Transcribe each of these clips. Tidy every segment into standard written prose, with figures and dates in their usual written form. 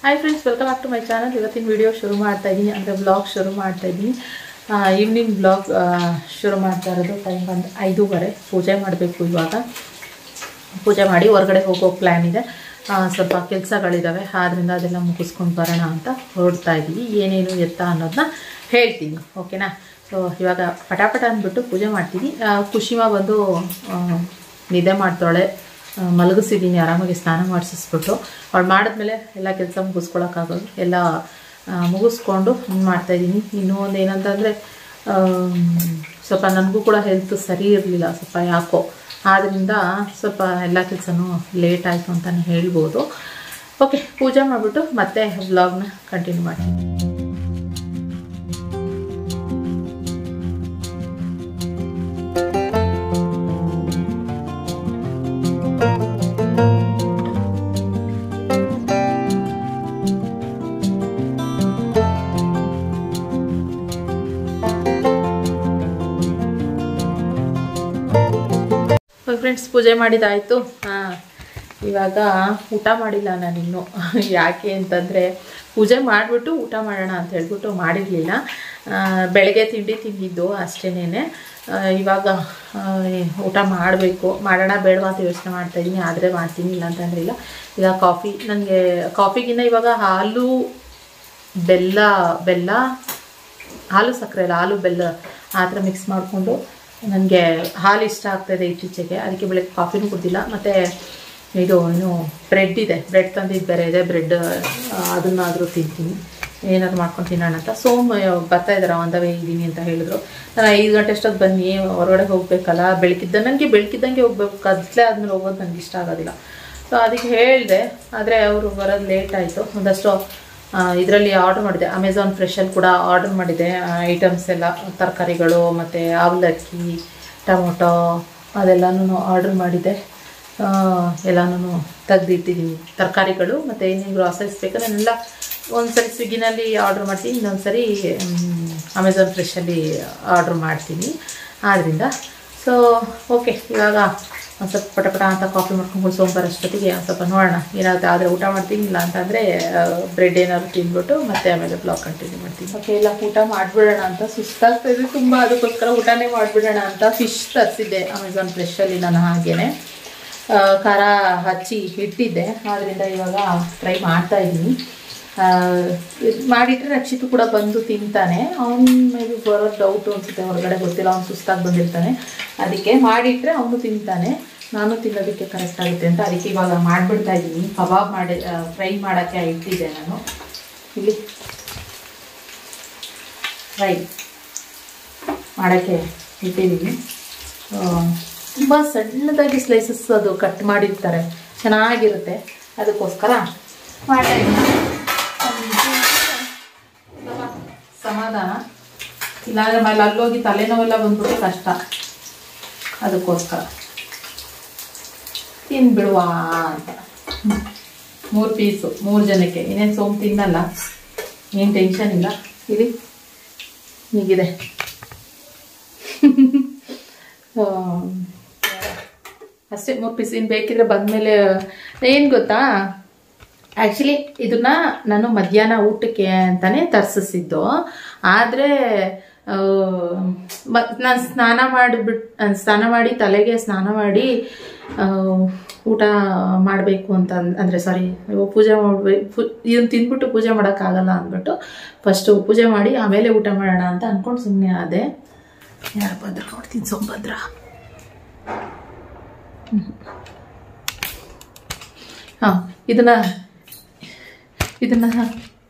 Hi friends, welcome back to my channel. इवत्तिन video शुरू ಮಾಡ್ತಾ ಇದೀನಿ ಅಂದ್ರೆ ಬ್ಲಾಗ್ ಶುರು ಮಾಡ್ತಾ ಇದೀನಿ। ಈವ್ನಿಂಗ್ ಬ್ಲಾಗ್ ಶುರು ಮಾಡ್ತಾ ಇರೋದು ಟೈಮ್ ಬಂದು 5:30 ಪೂಜೆ ಮಾಡಬೇಕು। ಇವಾಗ ಪೂಜೆ ಮಾಡಿ ಹೊರಗಡೆ ಹೋಗೋ ಪ್ಲಾನ್ ಇದೆ। ಸ್ವಲ್ಪ ಕೆಲಸಗಳಿದಾವೆ, ಆದ್ರಿಂದ ಅದೆಲ್ಲ ಮುಗಿಸ್ಕೊಂಡು ಬರೋಣ ಅಂತ ಹೊರಡ್ತಾ ಇದೀವಿ। ಏನೇನು ಎತ್ತ ಅನ್ನೋದನ್ನ ಹೇಳ್ತೀನಿ, ಓಕೆನಾ? ಸೊ ಇವಾಗ ಪಟಾಪಟ ಅಂದ್ಬಿಟ್ಟು ಪೂಜೆ ಮಾಡ್ತೀನಿ। ಖುಷಿಮಾ ಬಂದು ನಿದ್ದೆ ಮಾಡ್ತಾಳೆ, ಮಲಗಿಸಿದ್ದೀನಿ ಆರಾಮಾಗಿ ಸ್ನಾನ ಮಾಡಿಸಿಸ್ಬಿಟ್ಟು। ಅವಳು ಮಾಡಿದ್ಮೇಲೆ ಎಲ್ಲ ಕೆಲಸ ಮುಗಿಸ್ಕೊಳಕ್ಕಾಗೋದು, ಎಲ್ಲ ಮುಗಿಸ್ಕೊಂಡು ಮಾಡ್ತಾಯಿದ್ದೀನಿ। ಇನ್ನೂ ಒಂದು ಏನಂತಂದರೆ ಸ್ವಲ್ಪ ನನಗೂ ಕೂಡ ಹೆಲ್ತ್ ಸರಿ ಇರಲಿಲ್ಲ ಸ್ವಲ್ಪ ಯಾಕೋ, ಆದ್ದರಿಂದ ಸ್ವಲ್ಪ ಎಲ್ಲ ಕೆಲಸನೂ ಲೇಟ್ ಆಯಿತು ಅಂತಲೇ ಹೇಳ್ಬೋದು। ಓಕೆ, ಪೂಜೆ ಮಾಡಿಬಿಟ್ಟು ಮತ್ತೆ ವ್ಲಾಗ್ನ ಕಂಟಿನ್ಯೂ ಮಾಡ್ತೀನಿ। ಫ್ರೆಂಡ್ಸ್, ಪೂಜೆ ಮಾಡಿದಾಯಿತು। ಇವಾಗ ಊಟ ಮಾಡಿಲ್ಲ ನಾನಿನ್ನು। ಯಾಕೆ ಅಂತಂದರೆ ಪೂಜೆ ಮಾಡಿಬಿಟ್ಟು ಊಟ ಮಾಡೋಣ ಅಂತ ಹೇಳ್ಬಿಟ್ಟು ಮಾಡಿರಲಿಲ್ಲ। ಬೆಳಗ್ಗೆ ತಿಂಡಿ ತಿಂದಿದ್ದು ಅಷ್ಟೇನೆ। ಇವಾಗ ಊಟ ಮಾಡಬೇಕು, ಮಾಡೋಣ ಬೇಡವಾ ಅಂತ ಯೋಚನೆ ಮಾಡ್ತಾಯಿದ್ದೀನಿ, ಆದರೆ ಮಾಡ್ತೀನಿ, ಇಲ್ಲ ಅಂತಂದರೆ ಇಲ್ಲ। ಈಗ ಕಾಫಿ, ನನಗೆ ಕಾಫಿಗಿನ್ನ ಇವಾಗ ಹಾಲು ಸಕ್ಕರೆ ಅಲ್ಲ, ಹಾಲು ಬೆಲ್ಲ ಆ ಥರ ಮಿಕ್ಸ್ ಮಾಡಿಕೊಂಡು ನನಗೆ ಹಾಲು ಇಷ್ಟ ಆಗ್ತಾಯಿದೆ ಇತ್ತೀಚೆಗೆ, ಅದಕ್ಕೆ ಬೆಳಗ್ಗೆ ಕಾಫಿನೂ ಕುಡ್ದಿಲ್ಲ। ಮತ್ತು ಇದು ಏನು ಬ್ರೆಡ್ ಇದೆ, ಬ್ರೆಡ್ ತಂದಿದ್ದು ಬೇರೆ ಇದೆ, ಬ್ರೆಡ್ ಅದನ್ನಾದರೂ ತಿಂತೀನಿ, ಏನಾದ್ರು ಮಾಡ್ಕೊಂಡು ತಿನ್ನೋಣ ಅಂತ। ಬರ್ತಾ ಇದ್ದಾರೆ, ಒಂದವೇ ಇದ್ದೀನಿ ಅಂತ ಹೇಳಿದ್ರು। ನಾನು 5 ಗಂಟೆ ಅಷ್ಟೊತ್ತು ಬನ್ನಿ, ಹೊರಗಡೆ ಹೋಗಬೇಕಲ್ಲ, ನನಗೆ ಬೆಳಕಿದ್ದಂಗೆ ಹೋಗ್ಬೇಕು, ಕತ್ಲೆ ಆದಮೇಲೆ ಹೋಗೋದು ನನಗೆ ಇಷ್ಟ ಆಗೋದಿಲ್ಲ। ಸೊ ಅದಕ್ಕೆ ಹೇಳಿದೆ, ಆದರೆ ಅವರು ಬರೋದು ಲೇಟ್ ಆಯಿತು। ಒಂದಷ್ಟು ಇದರಲ್ಲಿ ಆರ್ಡರ್ ಮಾಡಿದೆ, ಅಮೆಝಾನ್ ಫ್ರೆಶಲ್ಲಿ ಕೂಡ ಆರ್ಡರ್ ಮಾಡಿದೆ ಐಟಮ್ಸ್ ಎಲ್ಲ, ತರಕಾರಿಗಳು ಮತ್ತು ಅವಲಕ್ಕಿ, ಟೊಮೊಟೊ ಅದೆಲ್ಲನೂ ಆರ್ಡರ್ ಮಾಡಿದೆ। ಎಲ್ಲನೂ ತೆಗೆದಿಟ್ಟಿದ್ದೀನಿ, ತರಕಾರಿಗಳು ಮತ್ತು ಏನೇನು ಗ್ರಾಸರೀಸ್ ಬೇಕು ನಾನೆಲ್ಲ ಒಂದ್ಸರಿ ಸ್ವಿಗ್ಗಿನಲ್ಲಿ ಆರ್ಡರ್ ಮಾಡ್ತೀನಿ, ಇನ್ನೊಂದು ಸರಿ ಅಮೆಝಾನ್ ಫ್ರೆಶಲ್ಲಿ ಆರ್ಡರ್ ಮಾಡ್ತೀನಿ। ಆದ್ದರಿಂದ ಸೊ ಓಕೆ, ಇವಾಗ ಒಂದು ಸ್ವಲ್ಪ ಪಟಪಟ ಅಂತ ಕಾಫಿ ಮಾಡ್ಕೊಂಡು ಸೋಮವಾರ ಅಷ್ಟೊತ್ತಿಗೆ ಒಂದು ಸ್ವಲ್ಪ ನೋಡೋಣ ಏನಾಗುತ್ತೆ, ಆದರೆ ಊಟ ಮಾಡ್ತೀನಿ, ಇಲ್ಲ ಅಂತಂದರೆ ಬ್ರೆಡ್ ಏನಾದ್ರು ತಿಂದ್ಬಿಟ್ಟು ಮತ್ತೆ ಆಮೇಲೆ ಬ್ಲಾಗ್ ಕಂಟಿನ್ಯೂ ಮಾಡ್ತೀನಿ। ಓಕೆ, ಇಲ್ಲ ಊಟ ಮಾಡಿಬಿಡೋಣ ಅಂತ ಸುಸ್ತಾಗ್ತಾಯಿದೆ ತುಂಬ, ಅದಕ್ಕೋಸ್ಕರ ಊಟನೇ ಮಾಡಿಬಿಡೋಣ ಅಂತ ಫಿಶ್ ತರಿಸಿದ್ದೆ ಅಮೆಝಾನ್ ಫ್ರೆಶಲ್ಲಿ ನಾನು, ಹಾಗೇ ಖಾರ ಹಚ್ಚಿ ಇಟ್ಟಿದ್ದೆ, ಆದ್ದರಿಂದ ಇವಾಗ ಫ್ರೈ ಮಾಡ್ತಾಯಿದ್ದೀನಿ। ಮಾಡಿದರೆ ರಕ್ಷಿತು ಕೂಡ ಬಂದು ತಿಂತಾನೆ, ಅವನು ಮೇ ಬಿ ಬರೋದು ಡೌಟು ಅನಿಸುತ್ತೆ, ಹೊರಗಡೆ ಗೊತ್ತಿಲ್ಲ, ಅವ್ನು ಸುಸ್ತಾಗಿ ಬಂದಿರ್ತಾನೆ, ಅದಕ್ಕೆ ಮಾಡಿಟ್ರೆ ಅವನು ತಿಂತಾನೆ, ನಾನು ತಿನ್ನೋದಕ್ಕೆ ಕರೆಕ್ಟ್ ಆಗುತ್ತೆ ಅಂತ ಅದಕ್ಕೆ ಇವಾಗ ಮಾಡಿಬಿಡ್ತಾ ಇದ್ದೀನಿ। ಕಬಾಬ್ ಮಾಡಿ ಫ್ರೈ ಮಾಡೋಕ್ಕೆ ಇಟ್ಟಿದ್ದೆ ನಾನು, ಇಲ್ಲಿ ಫ್ರೈ ಮಾಡೋಕ್ಕೆ ಇಟ್ಟಿದ್ದೀನಿ। ತುಂಬ ಸಣ್ಣದಾಗಿ ಸ್ಲೈಸಸ್ ಅದು ಕಟ್ ಮಾಡಿರ್ತಾರೆ, ಚೆನ್ನಾಗಿರುತ್ತೆ, ಅದಕ್ಕೋಸ್ಕರ ಮಾಡ್ತಾಯಿದ್ದೀನಿ। ಸಮಾಧಾನ ಇಲ್ಲಾಂದರೆ ಮೇಲೆ ಅಲ್ಲೋಗಿ ತಲೆನೋವೆಲ್ಲ ಬಂದ್ಬಿಟ್ಟು ಕಷ್ಟ, ಅದಕ್ಕೋಸ್ಕರ ತಿಂದ್ಬಿಡುವ ಅಂತ 3 ಪೀಸು 3 ಜನಕ್ಕೆ, ಇನ್ನೇನು ಸೋಮ್ ತಿನ್ನಲ್ಲ, ಏನು ಟೆನ್ಷನ್ ಇಲ್ಲ, ಇಲ್ಲಿ ಹೀಗಿದೆ ಅಷ್ಟೇ 3 ಪೀಸ್। ಇನ್ನು ಬೇಕಿದ್ರೆ ಬಂದಮೇಲೆ ಏನು ಗೊತ್ತಾ, ಆ್ಯಕ್ಚುಲಿ ಇದನ್ನ ನಾನು ಮಧ್ಯಾಹ್ನ ಊಟಕ್ಕೆ ಅಂತಲೇ ತರಿಸಿದ್ದು, ಆದರೆ ನಾನು ಸ್ನಾನ ಮಾಡಿ ತಲೆಗೆ ಸ್ನಾನ ಮಾಡಿ ಊಟ ಮಾಡಬೇಕು ಅಂತ ಅಂದರೆ ಸಾರಿ ಪೂಜೆ ಮಾಡಬೇಕು, ಇದನ್ನು ತಿಂದ್ಬಿಟ್ಟು ಪೂಜೆ ಮಾಡೋಕ್ಕಾಗಲ್ಲ ಅಂದ್ಬಿಟ್ಟು ಫಸ್ಟು ಪೂಜೆ ಮಾಡಿ ಆಮೇಲೆ ಊಟ ಮಾಡೋಣ ಅಂತ ಅಂದ್ಕೊಂಡು ಸುಮ್ಮನೆ ಆದೆ। ಯಾರು ಬಂದ್ರು ನೋಡ್ತೀನಿ, ಸೋಮಭದ್ರ ಹಾಂ, ಇದನ್ನ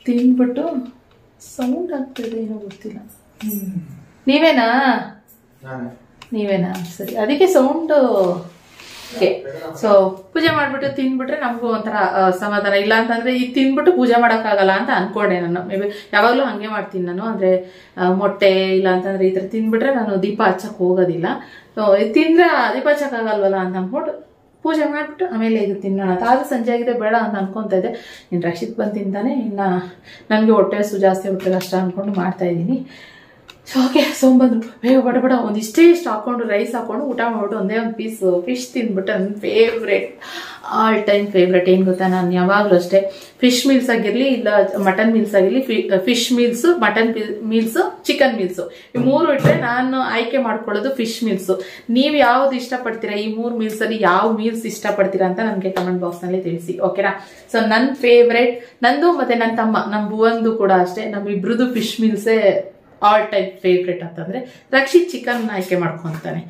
ತಿಂದ್ಬಿಟ್ಟು ಸೌಂಡ್ ಆಗ್ತಿದೆ, ಏನೋ ಗೊತ್ತಿಲ್ಲ, ನೀವೇನಾ ಸರಿ, ಅದಕ್ಕೆ ಸೌಂಡು। ಓಕೆ, ಸೊ ಪೂಜೆ ಮಾಡಿಬಿಟ್ಟು ತಿಂದ್ಬಿಟ್ರೆ ನಮಗೂ ಒಂಥರ ಸಮಾಧಾನ, ಇಲ್ಲ ಅಂತಂದರೆ ಇದು ತಿಂದ್ಬಿಟ್ಟು ಪೂಜೆ ಮಾಡೋಕ್ಕಾಗಲ್ಲ ಅಂತ ಅಂದ್ಕೊಂಡೆ ನಾನು, ಮೇ ಬಿ ಯಾವಾಗಲೂ ಹಾಗೆ ಮಾಡ್ತೀನಿ ನಾನು, ಅಂದರೆ ಮೊಟ್ಟೆ ಇಲ್ಲ ಅಂತಂದರೆ ಈ ಥರ ತಿಂದ್ಬಿಟ್ರೆ ನಾನು ದೀಪ ಹಚ್ಚಕ್ಕೆ ಹೋಗೋದಿಲ್ಲ, ಸೊ ಇದು ತಿಂದರೆ ದೀಪ ಹಚ್ಚಕ್ಕಾಗಲ್ವಲ್ಲ ಅಂತ ಅಂದ್ಬಿಟ್ಟು ಪೂಜೆ ಮಾಡಿಬಿಟ್ಟು ಆಮೇಲೆ ಇದು ತಿನ್ನೋಣ ಅಂತ। ಆದರೂ ಸಂಜೆ ಆಗಿದೆ ಬೇಡ ಅಂತ ಅನ್ಕೊತಾ ಇದ್ದೆ, ಇನ್ನು ರಕ್ಷಿತ್ ಬಂದು ತಿಂತಾನೆ, ಇನ್ನು ನನಗೆ ಹೊಟ್ಟೆ ಜಾಸ್ತಿ ಹೊಟ್ಟೆ ಕಷ್ಟ ಅಂದ್ಕೊಂಡು ಮಾಡ್ತಾಯಿದ್ದೀನಿ। ಓಕೆ ಸೋಂಬಂದ್ರು ಬೇಗ ಬಡ ಒಂದಿಷ್ಟೇ ಇಷ್ಟು ಹಾಕೊಂಡು ರೈಸ್ ಹಾಕೊಂಡು ಊಟ ಮಾಡ್ಬಿಟ್ಟು ಒಂದೇ ಒಂದು ಪೀಸ್ ಫಿಶ್ ತಿಂದ್ಬಿಟ್ಟು ನನ್ನ ಫೇವ್ರೇಟ್ ಆಲ್ ಟೈಮ್ ಫೇವ್ರೇಟ್ ಏನು ಗೊತ್ತಾ, ನಾನು ಯಾವಾಗಲೂ ಅಷ್ಟೇ ಫಿಶ್ ಮೀಲ್ಸ್ ಆಗಿರಲಿ ಇಲ್ಲ ಮಟನ್ ಮೀಲ್ಸ್ ಆಗಿರಲಿ, fish meals, mutton meals, chicken meals, ಈ ಮೂರು ಇಟ್ಟರೆ ನಾನು ಆಯ್ಕೆ ಮಾಡ್ಕೊಳ್ಳೋದು ಫಿಶ್ ಮೀಲ್ಸು. ನೀವು ಯಾವ್ದು ಇಷ್ಟಪಡ್ತೀರಾ, ಈ 3 ಮೀಲ್ಸಲ್ಲಿ ಯಾವ ಮೀಲ್ಸ್ ಇಷ್ಟಪಡ್ತೀರಾ ಅಂತ ನನಗೆ ಕಮೆಂಟ್ ಬಾಕ್ಸ್ನಲ್ಲಿ ತಿಳಿಸಿ, ಓಕೆನಾ. ಸೊ ನನ್ನ ಫೇವ್ರೇಟ್ ನಂದು ಮತ್ತೆ ನನ್ನ ತಮ್ಮ, ನಮ್ಮ ಭುವಂದು ಕೂಡ ಅಷ್ಟೇ, ನಮ್ಮಿಬ್ರದ್ದು ಫಿಶ್ ಮೀಲ್ಸೇ ಆಲ್ ಟೈಪ್ ಫೇವ್ರೇಟ್ ಅಂತಂದ್ರೆ ರಕ್ಷಿತ್ ಚಿಕನ್ ಆಯ್ಕೆ ಮಾಡ್ಕೊಂತಾನೆ.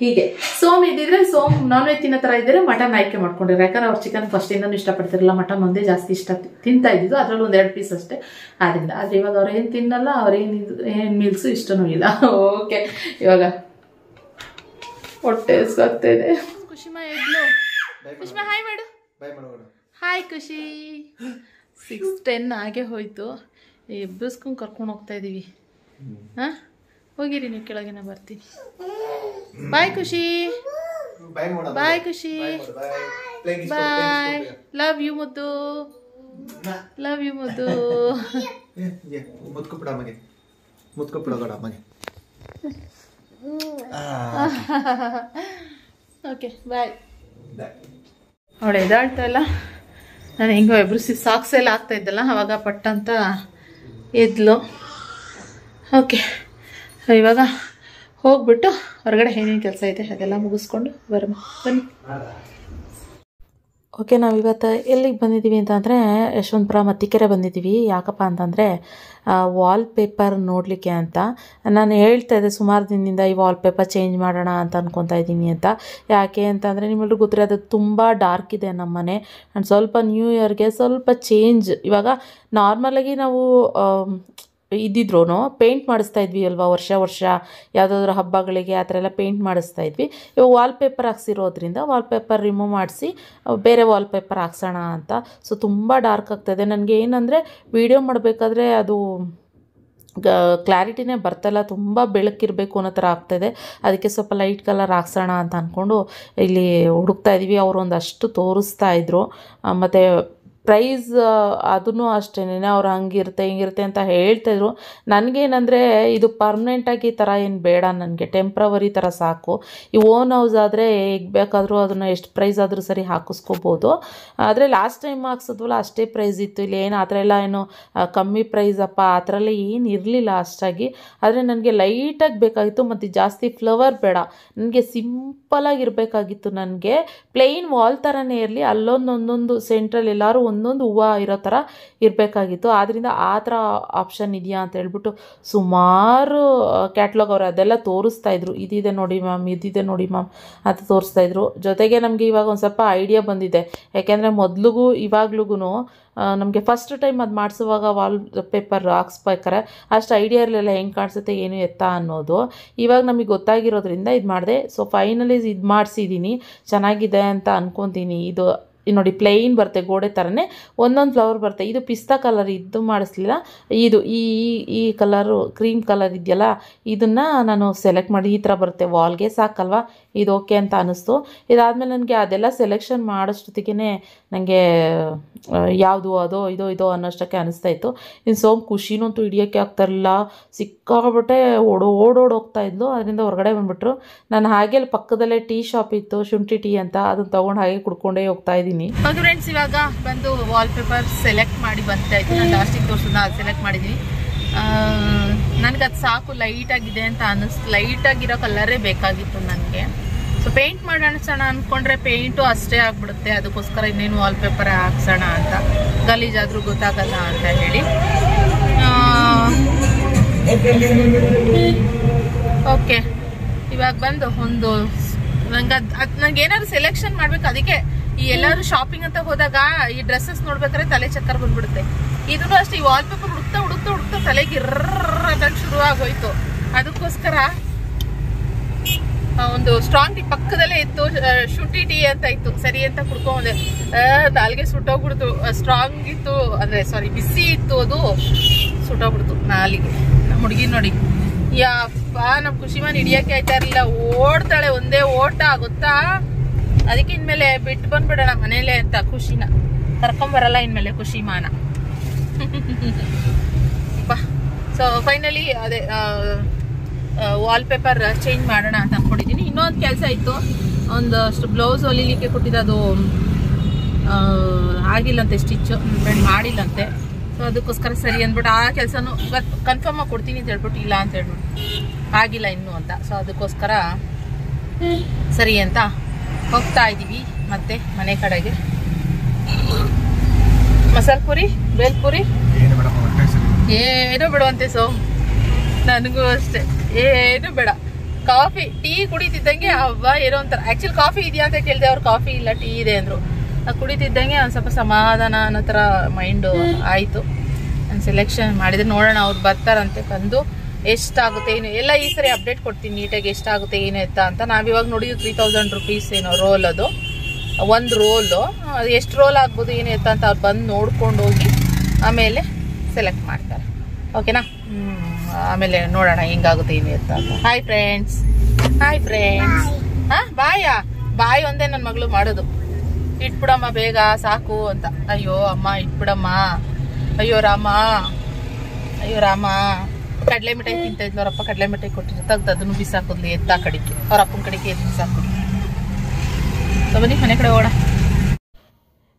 ಹೀಗೆ ಸೋಮ್ ಇದ್ದಿದ್ರೆ ಸೋಮ್ ನಾನ್ ವೆಜ್ ತಿನ್ನೋ ತರ ಇದ್ರೆ ಮಟನ್ ಆಯ್ಕೆ ಮಾಡ್ಕೊಂಡಿರೋ, ಯಾಕಂದ್ರೆ ಅವ್ರು ಚಿಕನ್ ಫಸ್ಟ್ ಇಂದನೂ ಇಷ್ಟಪಡ್ತಿರಲ್ಲ, ಮಟನ್ ಒಂದೇ ಜಾಸ್ತಿ ಇಷ್ಟ ತಿಂತಾ ಇದ್ದಿದ್ದು, ಅದ್ರಲ್ಲಿ 1-2 ಪೀಸ್ ಅಷ್ಟೇ ಆದ್ರಿಂದ. ಆದ್ರೆ ಇವಾಗ ಅವ್ರು ಏನ್ ತಿನ್ನಲ್ಲ, ಏನ್ ಮೀಲ್ಸು ಇಷ್ಟನೂ ಇಲ್ಲ. ಓಕೆ, ಇವಾಗ ಹೊಟ್ಟೆ ಇದೆ. ಖುಷಿಮಾ ಎದ್ಲು, ಖುಷಿಮಾ ಹಾಯ್ ಮಾಡು, ಹಾಯ್ ಖುಷಿ. 6:10 ಆಗೇ ಹೋಯ್ತು, ಎಬ್ಬಿಸ್ಕೊಂಡು ಕರ್ಕೊಂಡು ಹೋಗ್ತಾ ಇದೀವಿ. ಹೋಗಿರಿ ನೀವು ಕೆಳಗೆ, ನಾ ಬರ್ತೀನಿ. ಬಾಯ್ ಖುಷಿ, ಬಾಯ್ ಖುಷಿ, ಬಾಯ್. ಲವ್ ಯು ಮುದ್ದು, ಲವ್ ಯು ಮುದ್ದು. Okay bye. ಅವಳು ಎದಾಳ್ತಾ ಇಲ್ಲ, ನಾನು ಹೆಂಗೋ ಎಬ್ರು ಸಾಕ್ಸ್ ಎಲ್ಲ ಆಗ್ತಾ ಇದ್ದಲ್ಲ, ಅವಾಗ ಪಟ್ಟಂತ ಎದ್ಲು. ಓಕೆ, ಇವಾಗ ಹೋಗ್ಬಿಟ್ಟು ಹೊರಗಡೆ ಏನೇನು ಕೆಲಸ ಇದೆ ಅದೆಲ್ಲ ಮುಗಿಸ್ಕೊಂಡು ಬನ್ನಿ. ಓಕೆ, ನಾವಿವತ್ತು ಎಲ್ಲಿಗೆ ಬಂದಿದ್ದೀವಿ ಅಂತಂದರೆ ಯಶವಂತಪುರ ಮತ್ತಿಕೆರೆ ಬಂದಿದ್ದೀವಿ. ಯಾಕಪ್ಪ ಅಂತಂದರೆ ವಾಲ್ಪೇಪರ್ ನೋಡಲಿಕ್ಕೆ ಅಂತ. ನಾನು ಹೇಳ್ತಾ ಇದ್ದೆ ಸುಮಾರು ದಿನದಿಂದ ಈ ವಾಲ್ಪೇಪರ್ ಚೇಂಜ್ ಮಾಡೋಣ ಅಂತ ಅಂದ್ಕೊತಾ ಇದ್ದೀನಿ ಅಂತ. ಯಾಕೆ ಅಂತಂದರೆ ನಿಮ್ಮೆಲ್ಲರಿಗೂ ಗೊತ್ತಿರೋ ಅದು ತುಂಬ ಡಾರ್ಕ್ ಇದೆ ನಮ್ಮ ಮನೆ. ಆ್ಯಂಡ್ ಸ್ವಲ್ಪ ನ್ಯೂ ಇಯರ್ಗೆ ಸ್ವಲ್ಪ ಚೇಂಜ್, ಇವಾಗ ನಾರ್ಮಲಾಗಿ ನಾವು ಇದ್ದಿದ್ರೂ ಪೇಂಟ್ ಮಾಡಿಸ್ತಾ ಇದ್ವಿ ಅಲ್ವಾ, ವರ್ಷ ಯಾವುದಾದ್ರೂ ಹಬ್ಬಗಳಿಗೆ ಆ ಥರ ಎಲ್ಲ ಪೇಂಟ್ ಮಾಡಿಸ್ತಾ ಇದ್ವಿ. ಇವಾಗ ವಾಲ್ಪೇಪರ್ ಹಾಕ್ಸಿರೋದ್ರಿಂದ ವಾಲ್ಪೇಪರ್ ರಿಮೂವ್ ಮಾಡಿಸಿ ಬೇರೆ ವಾಲ್ಪೇಪರ್ ಹಾಕ್ಸೋಣ ಅಂತ. ಸೊ ತುಂಬ ಡಾರ್ಕ್ ಆಗ್ತಾಯಿದೆ ನನಗೆ. ಏನಂದರೆ ವೀಡಿಯೋ ಮಾಡಬೇಕಾದ್ರೆ ಅದು ಕ್ಲಾರಿಟಿನೇ ಬರ್ತಾಯಿಲ್ಲ, ತುಂಬ ಬೆಳಕಿರಬೇಕು ಅನ್ನೋ ಥರ ಆಗ್ತಾಯಿದೆ. ಅದಕ್ಕೆ ಸ್ವಲ್ಪ ಲೈಟ್ ಕಲರ್ ಹಾಕ್ಸೋಣ ಅಂತ ಅಂದ್ಕೊಂಡು ಇಲ್ಲಿ ಹುಡುಕ್ತಾ ಇದ್ದೀವಿ. ಅವರು ಒಂದಷ್ಟು ತೋರಿಸ್ತಾ ಇದ್ರು, ಮತ್ತು ಪ್ರೈಸ್ ಅದೂ ಅಷ್ಟೇನೆ ಅವ್ರು ಹಂಗಿರುತ್ತೆ ಹಿಂಗಿರುತ್ತೆ ಅಂತ ಹೇಳ್ತಾಯಿದ್ರು. ನನಗೇನಂದರೆ ಇದು ಪರ್ಮನೆಂಟಾಗಿ ಈ ಥರ ಏನು ಬೇಡ, ನನಗೆ ಟೆಂಪ್ರವರಿ ಥರ ಸಾಕು. ಈ ಓನ್ ಹೌಸ್ ಆದರೆ ಹೇಗೆ ಬೇಕಾದರೂ ಅದನ್ನು ಎಷ್ಟು ಪ್ರೈಸ್ ಆದರೂ ಸರಿ ಹಾಕಿಸ್ಕೋಬೋದು. ಆದರೆ ಲಾಸ್ಟ್ ಟೈಮ್ ಹಾಕ್ಸಿದ್ವಲ್ಲ ಅಷ್ಟೇ ಪ್ರೈಸ್ ಇತ್ತು. ಇಲ್ಲಿ ಏನು ಆ ಥರ ಎಲ್ಲ ಏನು ಕಮ್ಮಿ ಪ್ರೈಸಪ್ಪ ಆ ಥರ ಎಲ್ಲ ಏನು ಇರಲಿಲ್ಲ ಅಷ್ಟಾಗಿ. ಆದರೆ ನನಗೆ ಲೈಟಾಗಿ ಬೇಕಾಗಿತ್ತು, ಮತ್ತು ಜಾಸ್ತಿ ಫ್ಲವರ್ ಬೇಡ, ನನಗೆ ಸಿಂಪಲಾಗಿರಬೇಕಾಗಿತ್ತು. ನನಗೆ ಪ್ಲೇನ್ ವಾಲ್ ಥರನೇ ಇರಲಿ, ಅಲ್ಲೊಂದೊಂದೊಂದು ಸೆಂಟ್ರಲ್ಲಿ ಎಲ್ಲರೂ ಒಂದೊಂದು ಹೂವು ಇರೋ ಥರ ಇರಬೇಕಾಗಿತ್ತು. ಆದ್ದರಿಂದ ಆ ಥರ ಆಪ್ಷನ್ ಇದೆಯಾ ಅಂತ ಹೇಳ್ಬಿಟ್ಟು ಸುಮಾರು ಕ್ಯಾಟ್ಲಾಗ್ ಅವರು ಅದೆಲ್ಲ ತೋರಿಸ್ತಾಯಿದ್ರು. ಇದಿದೆ ನೋಡಿ ಮ್ಯಾಮ್, ಇದಿದೆ ನೋಡಿ ಮ್ಯಾಮ್ ಅಂತ ತೋರಿಸ್ತಾಯಿದ್ರು. ಜೊತೆಗೆ ನಮಗೆ ಇವಾಗ ಒಂದು ಸ್ವಲ್ಪ ಐಡಿಯಾ ಬಂದಿದೆ. ಯಾಕೆಂದರೆ ಮೊದಲಿಗೂ ಇವಾಗ್ಲೂ ನಮಗೆ ಫಸ್ಟ್ ಟೈಮ್ ಅದು ಮಾಡಿಸುವಾಗ ವಾಲ್ ಪೇಪರ್ ಹಾಕ್ಸ್ಬೇಕಾರೆ ಅಷ್ಟು ಐಡಿಯಾ ಇರಲಿಲ್ಲ ಹೆಂಗೆ ಕಾಣಿಸುತ್ತೆ ಏನು ಎತ್ತ ಅನ್ನೋದು. ಇವಾಗ ನಮಗೆ ಗೊತ್ತಾಗಿರೋದ್ರಿಂದ ಇದು ಮಾಡಿದೆ. ಸೊ ಫೈನಲಿ ಇದು ಮಾಡಿಸಿದ್ದೀನಿ, ಚೆನ್ನಾಗಿದೆ ಅಂತ ಅಂದ್ಕೊತೀನಿ. ಇದು ನೋಡಿ ಪ್ಲೈನ್ ಬರುತ್ತೆ, ಗೋಡೆ ಥರನೇ ಒಂದೊಂದು ಫ್ಲವರ್ ಬರುತ್ತೆ. ಇದು ಪಿಸ್ತಾ ಕಲರ್ ಇದು ಮಾಡಿಸ್ಲಿಲ್ಲ, ಇದು ಈ ಕಲರು ಕ್ರೀಮ್ ಕಲರ್ ಇದೆಯಲ್ಲ ಇದನ್ನು ನಾನು ಸೆಲೆಕ್ಟ್ ಮಾಡಿ ಈ ಥರ ಬರುತ್ತೆ ವಾಲ್ಗೆ, ಸಾಕಲ್ವಾ ಇದು ಓಕೆ ಅಂತ ಅನ್ನಿಸ್ತು. ಇದಾದಮೇಲೆ ನನಗೆ ಅದೆಲ್ಲ ಸೆಲೆಕ್ಷನ್ ಮಾಡೋಷ್ಟೊತ್ತಿಗೆ ನನಗೆ ಯಾವುದು ಅದೋ ಇದೋ ಅನ್ನೋಷ್ಟಕ್ಕೆ ಅನ್ನಿಸ್ತಾಯಿತ್ತು. ಇನ್ನು ಸೋಮ್ ಖುಷಿನಂತೂ ಹಿಡಿಯೋಕ್ಕೆ ಆಗ್ತಾಯಿರಲಿಲ್ಲ, ಸಿಕ್ಕಾಬಿಟ್ಟೆ ಓಡೋಗ್ತಾ ಇದ್ಲು. ಅದರಿಂದ ಹೊರಗಡೆ ಬಂದುಬಿಟ್ರು. ನಾನು ಹಾಗೆ ಅಲ್ಲಿ ಪಕ್ಕದಲ್ಲೇ ಟೀ ಶಾಪ್ ಇತ್ತು, ಶುಂಠಿ ಟೀ ಅಂತ, ಅದನ್ನು ತೊಗೊಂಡು ಹಾಗೆ ಕುಡ್ಕೊಂಡೇ ಹೋಗ್ತಾ ಇದ್ದೀನಿ. ಫ್ರೆಂಡ್ಸ್ ಇವಾಗ ಬಂದು ವಾಲ್ಪೇಪರ್ ಸೆಲೆಕ್ಟ್ ಮಾಡಿ ಬರ್ತಾ ಇತ್ತು. ನಾನು ಲಾಸ್ಟಿಗೆ ತೋರಿಸಿದ ಅದು ಸೆಲೆಕ್ಟ್ ಮಾಡಿದ್ದೀನಿ. ನನಗೆ ಅದು ಸಾಕು, ಲೈಟಾಗಿದೆ ಅಂತ ಅನ್ನಿಸ್ತು. ಲೈಟಾಗಿರೋ ಕಲರೇ ಬೇಕಾಗಿತ್ತು ನನಗೆ. ಸೊ ಪೇಂಟ್ ಮಾಡೋಣ ಅಂದ್ಕೊಂಡ್ರೆ ಪೇಂಟು ಅಷ್ಟೇ ಆಗಿಬಿಡುತ್ತೆ. ಅದಕ್ಕೋಸ್ಕರ ಇನ್ನೇನು ವಾಲ್ಪೇಪರ್ ಹಾಕ್ಸೋಣ ಅಂತ, ಗಲೀಜಾದರೂ ಗೊತ್ತಾಗಲ್ಲ ಅಂತ ಹೇಳಿ. ಓಕೆ, ಇವಾಗ ಬಂದು ಒಂದು ನಂಗೆ ಏನಾದ್ರು ಸೆಲೆಕ್ಷನ್ ಮಾಡ್ಬೇಕು. ಅದಕ್ಕೆ ಈ ಎಲ್ಲರೂ ಶಾಪಿಂಗ್ ಅಂತ ಹೋದಾಗ ಈ ಡ್ರೆಸ್ಸಸ್ ನೋಡ್ಬೇಕಾದ್ರೆ ತಲೆ ಚಕ್ಕರ್ ಬಂದ್ಬಿಡುತ್ತೆ. ಇದನ್ನು ಅಷ್ಟೇ, ಈ ವಾಲ್ಪೇಪರ್ ಹುಡುಕ್ತಾ ತಲೆಗೆ ಇರ್ರಂಗ್ ಶುರು ಆಗೋಯ್ತು. ಅದಕ್ಕೋಸ್ಕರ ಒಂದು ಸ್ಟ್ರಾಂಗ್ ಟೀ ಪಕ್ಕದಲ್ಲೇ ಇತ್ತು, ಶುಂಠಿ ಟೀ ಅಂತ ಇತ್ತು, ಸರಿ ಅಂತ ಕುಡ್ಕೊಂಡೆ. ನಾಲ್ಗೆ ಸುಟ್ಟೋಗ್ಬಿಡ್ತು. ಸ್ಟ್ರಾಂಗ್ ಇತ್ತು ಅಂದ್ರೆ ಸಾರಿ ಬಿಸಿ ಇತ್ತು, ಅದು ಸುಟ್ಟೋಗ್ಬಿಡ್ತು ನಾಲಿಗೆ. ನಮ್ಮ ಹುಡುಗಿ ನೋಡಿ ಯಪ್ಪ, ನಮ್ ಖುಷಿಮಾನ್ ಹಿಡಿಯಕ್ಕೆ ಆಯ್ತಾ ಇರ್ಲಿಲ್ಲ, ಓಡ್ತಾಳೆ ಒಂದೇ ಓಟ ಗೊತ್ತಾ. ಅದಕ್ಕೆ ಇನ್ಮೇಲೆ ಬಿಟ್ಟು ಬಂದ್ಬಿಡೋಣ ಮನೇಲೆ ಅಂತ ಖುಷಿನ ಕರ್ಕೊಂಬರಲ್ಲ ಇನ್ಮೇಲೆ ಖುಷಿಮಾನ. ಸೊ ಫೈನಲಿ ಅದೇ ವಾಲ್ಪೇಪರ್ ಚೇಂಜ್ ಮಾಡೋಣ ಅಂತ ಅಂದ್ಕೊಂಡಿದ್ದೀನಿ. ಇನ್ನೊಂದು ಕೆಲಸ ಇತ್ತು, ಒಂದಷ್ಟು ಬ್ಲೌಸ್ ಹೊಲಿಲಿಕ್ಕೆ ಕೊಟ್ಟಿದ್ದು, ಅದು ಆಗಿಲ್ಲಂತೆ, ಸ್ಟಿಚ್ಚು ಮಾಡಿಲ್ಲಂತೆ. ಸೊ ಅದಕ್ಕೋಸ್ಕರ ಸರಿ ಅಂದ್ಬಿಟ್ಟು ಆ ಕೆಲಸನೂ ಕನ್ಫರ್ಮ್ ಆಗಿ ಕೊಡ್ತೀನಿ ಅಂತ ಹೇಳ್ಬಿಟ್ಟು ಇಲ್ಲ ಅಂತ ಹೇಳ್ಬಿಟ್ಟು ಆಗಿಲ್ಲ ಇನ್ನೂ ಅಂತ. ಸೊ ಅದಕ್ಕೋಸ್ಕರ ಸರಿ ಅಂತ ಹೋಗ್ತಾ ಇದ್ದೀವಿ ಮತ್ತೆ ಮನೆ ಕಡೆಗೆ. ಮಸಾಲೆ ಪುರಿ, ಬೇಲ್ಪುರಿ ಏನೂ ಬಿಡುವಂತೆ. ಸೊ ನನಗೂ ಅಷ್ಟೇ ಏನು ಬೇಡ. ಕಾಫಿ ಟೀ ಕುಡಿತಿದ್ದಂಗೆ ಹಬ್ಬ ಏನೋ ಒಂಥರ. ಆ್ಯಕ್ಚುಲಿ ಕಾಫಿ ಇದೆಯಾ ಅಂತ ಕೇಳಿದೆ, ಅವ್ರು ಕಾಫಿ ಇಲ್ಲ ಟೀ ಇದೆ ಅಂದರು. ಕುಡಿತಿದ್ದಂಗೆ ಒಂದು ಸ್ವಲ್ಪ ಸಮಾಧಾನ ಅನ್ನೋ ಥರ ಮೈಂಡು ಆಯಿತು. ನಾನು ಸೆಲೆಕ್ಷನ್ ಮಾಡಿದರೆ ನೋಡೋಣ, ಅವ್ರು ಬರ್ತಾರಂತೆ, ಬಂದು ಎಷ್ಟಾಗುತ್ತೆ ಏನು ಎಲ್ಲ ಈ ಸರಿ ಅಪ್ಡೇಟ್ ಕೊಡ್ತೀನಿ ನೀಟಾಗಿ, ಎಷ್ಟಾಗುತ್ತೆ ಏನು ಎತ್ತ ಅಂತ. ನಾವಿವಾಗ ನೋಡಿದ್ವಿ 3000 ರೂಪೀಸ್ ಏನೋ ರೋಲ್, ಅದು ಒಂದು ರೋಲು. ಅದು ಎಷ್ಟು ರೋಲ್ ಆಗ್ಬೋದು ಏನು ಎತ್ತ ಅಂತ ಅವ್ರು ಬಂದು ನೋಡ್ಕೊಂಡು ಹೋಗಿ ಆಮೇಲೆ ಸೆಲೆಕ್ಟ್ ಮಾಡ್ತಾರೆ. ಓಕೆನಾ? ಆಮೇಲೆ ನೋಡೋಣ ಹೆಂಗಾಗುತ್ತೆ ಏನು ಎತ್ತ ಅಂತ. Hi friends, hi friends. ಹಾಂ ಬಾಯ್ ಒಂದೇ ನನ್ನ ಮಗಳು ಮಾಡೋದು. ಇಟ್ಬಿಡಮ್ಮ ಬೇಗ ಸಾಕು ಅಂತ. ಅಯ್ಯೋ ಅಮ್ಮ ಇಟ್ಬಿಡಮ್ಮ, ಅಯ್ಯೋ ರಾಮ, ಅಯ್ಯೋ ರಾಮ. ಕಡಲೆ ಮಿಠಾಯಿ ತಿಂತ ಇದ್ಲು, ಅವರಪ್ಪ ಕಡಲೆ ಮಿಠಾಯಿ ಕೊಟ್ಟಿದ್ರು, ತೆಗ್ದು ಅದನ್ನು ಬಿಸಾಕೋದ್ಲಿ ಎತ್ತ ಕಡೆಗೆ, ಅವ್ರ ಅಪ್ಪನ ಕಡೆಗೆ ಎದ್ದು ಬಿಸಾಕೋದು. ಬನ್ನಿ ಮನೆ ಕಡೆ ಹೋಗೋಣ.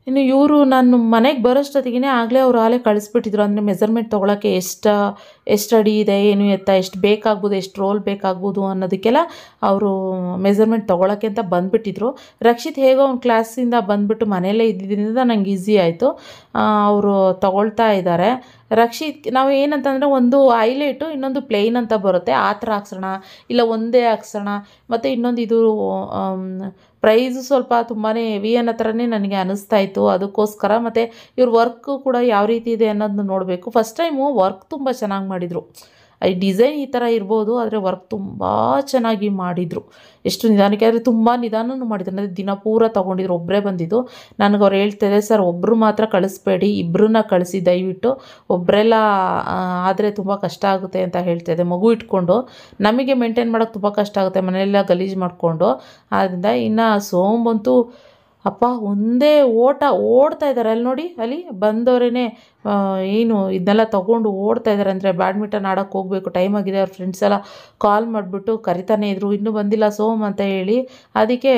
ಇನ್ನು ಇವರು ನಾನು ಮನೆಗೆ ಬರೋಷ್ಟೊತ್ತಿಗೆ ಆಗಲೇ ಅವ್ರು ಆಲೇ ಕಳಿಸ್ಬಿಟ್ಟಿದ್ರು. ಅಂದರೆ ಮೆಜರ್ಮೆಂಟ್ ತೊಗೊಳಕ್ಕೆ ಎಷ್ಟು ಅಡಿ ಇದೆ, ಏನು ಎತ್ತ, ಎಷ್ಟು ಬೇಕಾಗ್ಬೋದು, ಎಷ್ಟು ರೋಲ್ ಬೇಕಾಗ್ಬೋದು ಅನ್ನೋದಕ್ಕೆಲ್ಲ ಅವರು ಮೆಜರ್ಮೆಂಟ್ ತೊಗೊಳಕ್ಕೆ ಅಂತ ಬಂದುಬಿಟ್ಟಿದ್ರು. ರಕ್ಷಿತ್ ಹೇಗೋ ಒಂದು ಕ್ಲಾಸಿಂದ ಬಂದುಬಿಟ್ಟು ಮನೆಯಲ್ಲೇ ಇದ್ದಿದ್ದರಿಂದ ನಂಗೆ ಈಸಿ ಆಯಿತು. ಅವರು ತೊಗೊಳ್ತಾ ಇದ್ದಾರೆ. ರಕ್ಷಿತ್ ನಾವು ಏನಂತಂದರೆ ಒಂದು ಹೈಲೈಟು, ಇನ್ನೊಂದು ಪ್ಲೇನ್ ಅಂತ ಬರುತ್ತೆ, ಆ ಥರ ಹಾಕ್ಸೋಣ, ಇಲ್ಲ ಒಂದೇ ಹಾಕ್ಸೋಣ. ಮತ್ತು ಇನ್ನೊಂದು ಇದು ಪ್ರೈಸು ಸ್ವಲ್ಪ ತುಂಬಾ ಹೆವಿ ಅನ್ನೋ ಥರನೇ ನನಗೆ ಅನ್ನಿಸ್ತಾ ಇತ್ತು. ಅದಕ್ಕೋಸ್ಕರ ಮತ್ತು ಇವ್ರ ವರ್ಕು ಕೂಡ ಯಾವ ರೀತಿ ಇದೆ ಅನ್ನೋದನ್ನ ನೋಡಬೇಕು. ಫಸ್ಟ್ ಟೈಮು ವರ್ಕ್ ತುಂಬ ಚೆನ್ನಾಗಿ ಮಾಡಿದರು. ಈ ಡಿಸೈನ್ ಈ ಥರ ಇರ್ಬೋದು, ಆದರೆ ವರ್ಕ್ ತುಂಬ ಚೆನ್ನಾಗಿ ಮಾಡಿದರು. ಎಷ್ಟು ನಿಧಾನಕ್ಕೆ, ಆದರೆ ತುಂಬ ನಿಧಾನನೂ ಮಾಡಿದ್ರು. ಅಂದರೆ ದಿನ ಪೂರ ತೊಗೊಂಡಿದ್ರು. ಒಬ್ಬರೇ ಬಂದಿದ್ದು. ನನಗೆ ಅವ್ರು ಹೇಳ್ತಿದ್ದೆ, ಸರ್ ಒಬ್ಬರು ಮಾತ್ರ ಕಳಿಸ್ಬೇಡಿ, ಇಬ್ಬರನ್ನ ಕಳಿಸಿ ದಯವಿಟ್ಟು, ಒಬ್ಬರೆಲ್ಲ ಆದರೆ ತುಂಬ ಕಷ್ಟ ಆಗುತ್ತೆ ಅಂತ ಹೇಳ್ತಿದ್ದೆ. ಮಗು ಇಟ್ಕೊಂಡು ನಮಗೆ ಮೇಂಟೈನ್ ಮಾಡೋಕ್ಕೆ ತುಂಬ ಕಷ್ಟ ಆಗುತ್ತೆ, ಮನೆಯೆಲ್ಲ ಗಲೀಜು ಮಾಡಿಕೊಂಡು. ಆದ್ದರಿಂದ ಇನ್ನು ಸೋಮಂತೂ ಅಪ್ಪ ಒಂದೇ ಓಡ್ತಾ ಇದ್ದಾರೆ. ಅಲ್ಲಿ ನೋಡಿ, ಅಲ್ಲಿ ಬಂದವರೇ ಏನು ಇದನ್ನೆಲ್ಲ ತೊಗೊಂಡು ಓಡ್ತಾ ಇದ್ದಾರೆ. ಅಂದರೆ ಬ್ಯಾಡ್ಮಿಂಟನ್ ಆಡೋಕ್ಕೆ ಹೋಗಬೇಕು, ಟೈಮ್ ಆಗಿದೆ. ಅವ್ರ ಫ್ರೆಂಡ್ಸ್ ಎಲ್ಲ ಕಾಲ್ ಮಾಡಿಬಿಟ್ಟು ಕರಿತಾನೆ ಇದ್ರು, ಇನ್ನೂ ಬಂದಿಲ್ಲ ಸೋಮ್ ಅಂತ ಹೇಳಿ. ಅದಕ್ಕೆ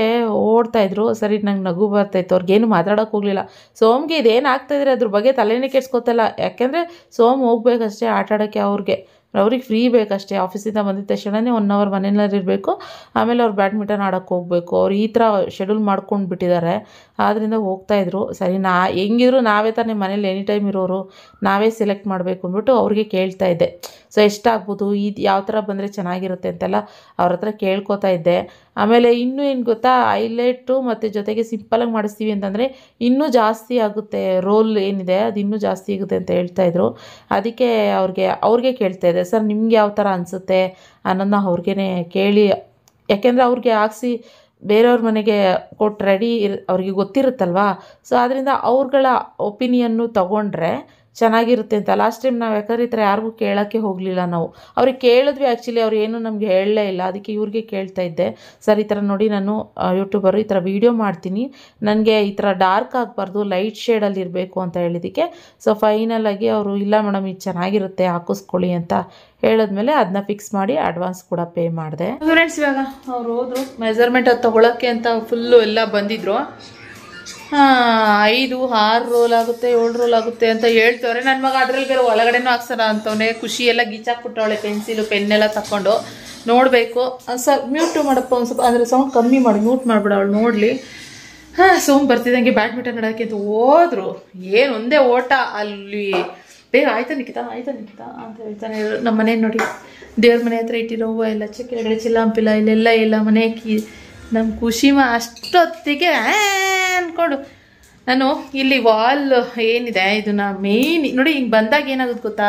ಓಡ್ತಾಯಿದ್ರು. ಸರಿ, ನಂಗೆ ನಗು ಬರ್ತಾಯಿತ್ತು. ಅವ್ರಿಗೇನು ಮಾತಾಡೋಕ್ಕೆ ಹೋಗಲಿಲ್ಲ. ಸೋಮ್ಗೆ ಇದೇನು ಆಗ್ತಾಯಿದ್ರೆ ಅದ್ರ ಬಗ್ಗೆ ತಲೆನೇ ಕೆಡ್ಸ್ಕೊತಲ್ಲ. ಯಾಕೆಂದರೆ ಸೋಮ್ ಹೋಗ್ಬೇಕಷ್ಟೇ ಆಟ ಆಡೋಕ್ಕೆ. ಅವ್ರಿಗೆ ಫ್ರೀ ಬೇಕಷ್ಟೇ. ಆಫೀಸಿಂದ ಬಂದಿದ್ದ ತಕ್ಷಣವೇ 1 ಅವರ್ ಮನೆಯಲ್ಲಿ ಇರಬೇಕು, ಆಮೇಲೆ ಅವ್ರು ಬ್ಯಾಡ್ಮಿಂಟನ್ ಆಡೋಕ್ಕೆ ಹೋಗಬೇಕು. ಅವ್ರು ಈ ಥರ ಶೆಡ್ಯೂಲ್ ಮಾಡ್ಕೊಂಡು ಬಿಟ್ಟಿದ್ದಾರೆ. ಆದ್ದರಿಂದ ಹೋಗ್ತಾಯಿದ್ರು. ಸರಿ, ಹೆಂಗಿದ್ರು ನಾವೇ ತಾನೇ ಮನೇಲಿ ಎನಿ ಟೈಮ್ ಇರೋರು, ನಾವೇ ಸೆಲೆಕ್ಟ್ ಮಾಡಬೇಕು ಅಂದ್ಬಿಟ್ಟು ಅವ್ರಿಗೆ ಕೇಳ್ತಾ ಇದ್ದೆ. ಸೊ ಎಷ್ಟಾಗ್ಬೋದು, ಯಾವ ಥರ ಬಂದರೆ ಚೆನ್ನಾಗಿರುತ್ತೆ ಅಂತೆಲ್ಲ ಅವ್ರ ಹತ್ರ ಕೇಳ್ಕೊತಾ ಇದ್ದೆ. ಆಮೇಲೆ ಇನ್ನೂ ಏನು ಗೊತ್ತಾ, ಹೈಲೈಟು ಮತ್ತು ಜೊತೆಗೆ ಸಿಂಪಲಾಗಿ ಮಾಡಿಸ್ತೀವಿ ಅಂತಂದರೆ ಇನ್ನೂ ಜಾಸ್ತಿ ಆಗುತ್ತೆ. ರೋಲ್ ಏನಿದೆ ಅದು ಇನ್ನೂ ಜಾಸ್ತಿ ಆಗುತ್ತೆ ಅಂತ ಹೇಳ್ತಾಯಿದ್ರು. ಅದಕ್ಕೆ ಅವ್ರಿಗೆ ಕೇಳ್ತಾ ಇದ್ದೆ, ಸರ್ ನಿಮ್ಗೆ ಯಾವ ಥರ ಅನಿಸುತ್ತೆ ಅನ್ನೋದನ್ನ ಅವ್ರಿಗೇ ಕೇಳಿ. ಯಾಕೆಂದರೆ ಅವ್ರಿಗೆ ಹಾಕ್ಸಿ ಬೇರೆಯವ್ರ ಮನೆಗೆ ಕೊಟ್ಟು ರೆಡಿ ಅವ್ರಿಗೆ ಗೊತ್ತಿರುತ್ತಲ್ವಾ. ಸೊ ಆದ್ದರಿಂದ ಅವ್ರುಗಳ ಒಪಿನಿಯನ್ನು ತೊಗೊಂಡ್ರೆ ಚೆನ್ನಾಗಿರುತ್ತೆ ಅಂತ. ಲಾಸ್ಟ್ ಟೈಮ್ ನಾವು ಯಾಕಂದರೆ ಈ ಥರ ಯಾರಿಗೂ ಕೇಳೋಕ್ಕೆ ಹೋಗಲಿಲ್ಲ ನಾವು. ಅವ್ರಿಗೆ ಕೇಳಿದ್ವಿ, ಆ್ಯಕ್ಚುಲಿ ಅವ್ರು ಏನೂ ನಮಗೆ ಹೇಳಲೇ ಇಲ್ಲ. ಅದಕ್ಕೆ ಇವ್ರಿಗೆ ಕೇಳ್ತಾ ಇದ್ದೆ, ಸರ್ ಈ ಥರ ನೋಡಿ, ನಾನು ಯೂಟ್ಯೂಬರು, ಈ ಥರ ವೀಡಿಯೋ ಮಾಡ್ತೀನಿ, ನನಗೆ ಈ ಥರ ಡಾರ್ಕ್ ಆಗಬಾರ್ದು, ಲೈಟ್ ಶೇಡಲ್ಲಿ ಇರಬೇಕು ಅಂತ ಹೇಳಿದ್ದಕ್ಕೆ ಸೊ ಫೈನಲಾಗಿ ಅವರು ಇಲ್ಲ ಮೇಡಮ್ ಇದು ಚೆನ್ನಾಗಿರುತ್ತೆ ಹಾಕಿಸ್ಕೊಳ್ಳಿ ಅಂತ ಹೇಳಿದ್ಮೇಲೆ ಅದನ್ನ ಫಿಕ್ಸ್ ಮಾಡಿ ಅಡ್ವಾನ್ಸ್ ಕೂಡ ಪೇ ಮಾಡಿದೆ. ಫ್ರೆಂಡ್ಸ್, ಇವಾಗ ಅವ್ರು ಹೋದ್ರು ಮೆಜರ್ಮೆಂಟ್ ಅದು ತೊಗೊಳಕ್ಕೆ ಅಂತ. ಫುಲ್ಲು ಎಲ್ಲ ಬಂದಿದ್ರು. 5, 6 ರೋಲ್ ಆಗುತ್ತೆ, 7 ರೋಲ್ ಆಗುತ್ತೆ ಅಂತ ಹೇಳ್ತವ್ರೆ. ನನ್ನ ಮಗ ಅದ್ರಲ್ಲಿ ಬೇರೆ ಒಳಗಡೆನೂ ಹಾಕ್ಸೋಣ ಅಂತವನೇ. ಖುಷಿ ಎಲ್ಲ ಗೀಚಾಕ್ಬಿಟ್ಟವಳೆ, ಪೆನ್ಸಿಲು ಪೆನ್ನೆಲ್ಲ ತಗೊಂಡು. ನೋಡಬೇಕು. ಮ್ಯೂಟ್ ಮಾಡಪ್ಪ ಒಂದು ಸ್ವಲ್ಪ, ಅಂದರೆ ಸೌಂಡ್ ಕಮ್ಮಿ ಮಾಡಿ ಮ್ಯೂಟ್ ಮಾಡಿಬಿಡ, ಅವಳು ನೋಡಲಿ. ಸೋಮ್ ಬರ್ತಿದ್ದಂಗೆ ಬ್ಯಾಡ್ಮಿಂಟನ್ ಆಡೋಕ್ಕೆ ಅಂತ ಹೋದ್ರು. ಏನು ಒಂದೇ ಓಟ ಅಲ್ಲಿ. ಬೇಗ ಆಯ್ತಾ ನಿಖಿತಾ ಅಂತ ಹೇಳ್ತಾನೆ. ನಮ್ಮ ಮನೆ ನೋಡಿ, ದೇವ್ರ ಮನೆ ಹತ್ರ ಇಟ್ಟಿರೋ ಹೂವು ಎಲ್ಲ ಕೆಳಗಡೆ ಚಿಲ್ಲಾಂಪಿಲ್ಲ ಇಲ್ಲೆಲ್ಲ ಇಲ್ಲ ಮನೆ ನಮ್ಮ ಖುಷಿಮ ಅಷ್ಟೊತ್ತಿಗೆ ಅಂದ್ಕೊಂಡು ನಾನು ಇಲ್ಲಿ ವಾಲ್ ಏನಿದೆ ಇದನ್ನ ಮೇಯ್ನ್ ನೋಡಿ, ಹಿಂಗೆ ಬಂದಾಗ ಏನಾಗುತ್ತೆ ಗೊತ್ತಾ,